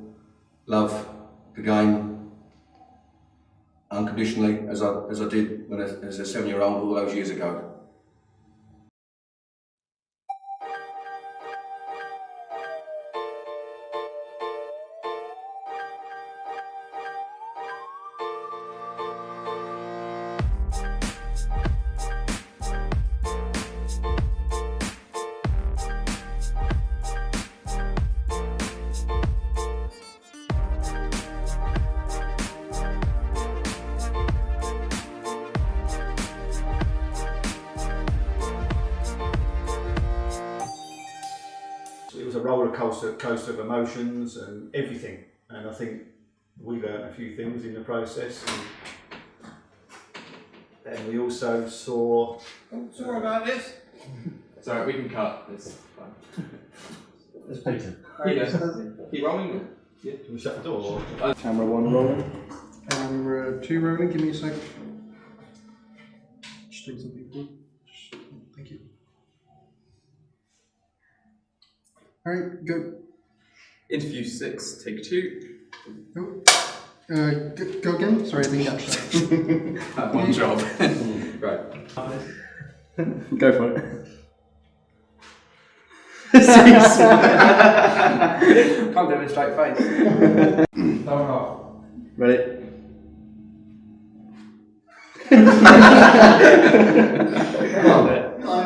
love the game unconditionally as I did as a 7-year-old all those years ago. It was a roller coaster of emotions and everything, and I think we learned a few things in the process. And then we also saw. Oh, sorry about this. Sorry, we can cut. It's fine. There's Peter. Keep rolling. Yeah. Can we shut the door? Camera 1 rolling. Camera 2 rolling. Give me a sec. Just take some people. Thank you. Alright, go. Interview 6, take 2. Oh. Go again? Sorry, I didn't catch that. One job. Right. Go for it. Can't do it with a straight face. Ready?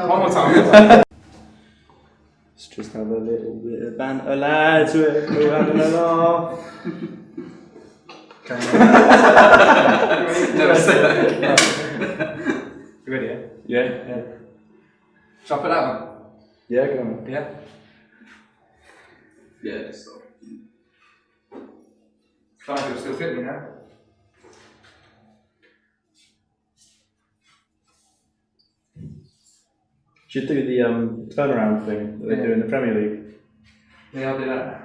One more time. Let's just have a little bit of banter, lads. We're having a laugh. Never say that again. You ready, Yeah. Shall I put that one? Yeah, go on. Yeah. Yeah, just stop. Trying to still fit me now. Should do the turnaround thing that they do in the Premier League. Yeah, I'll do that.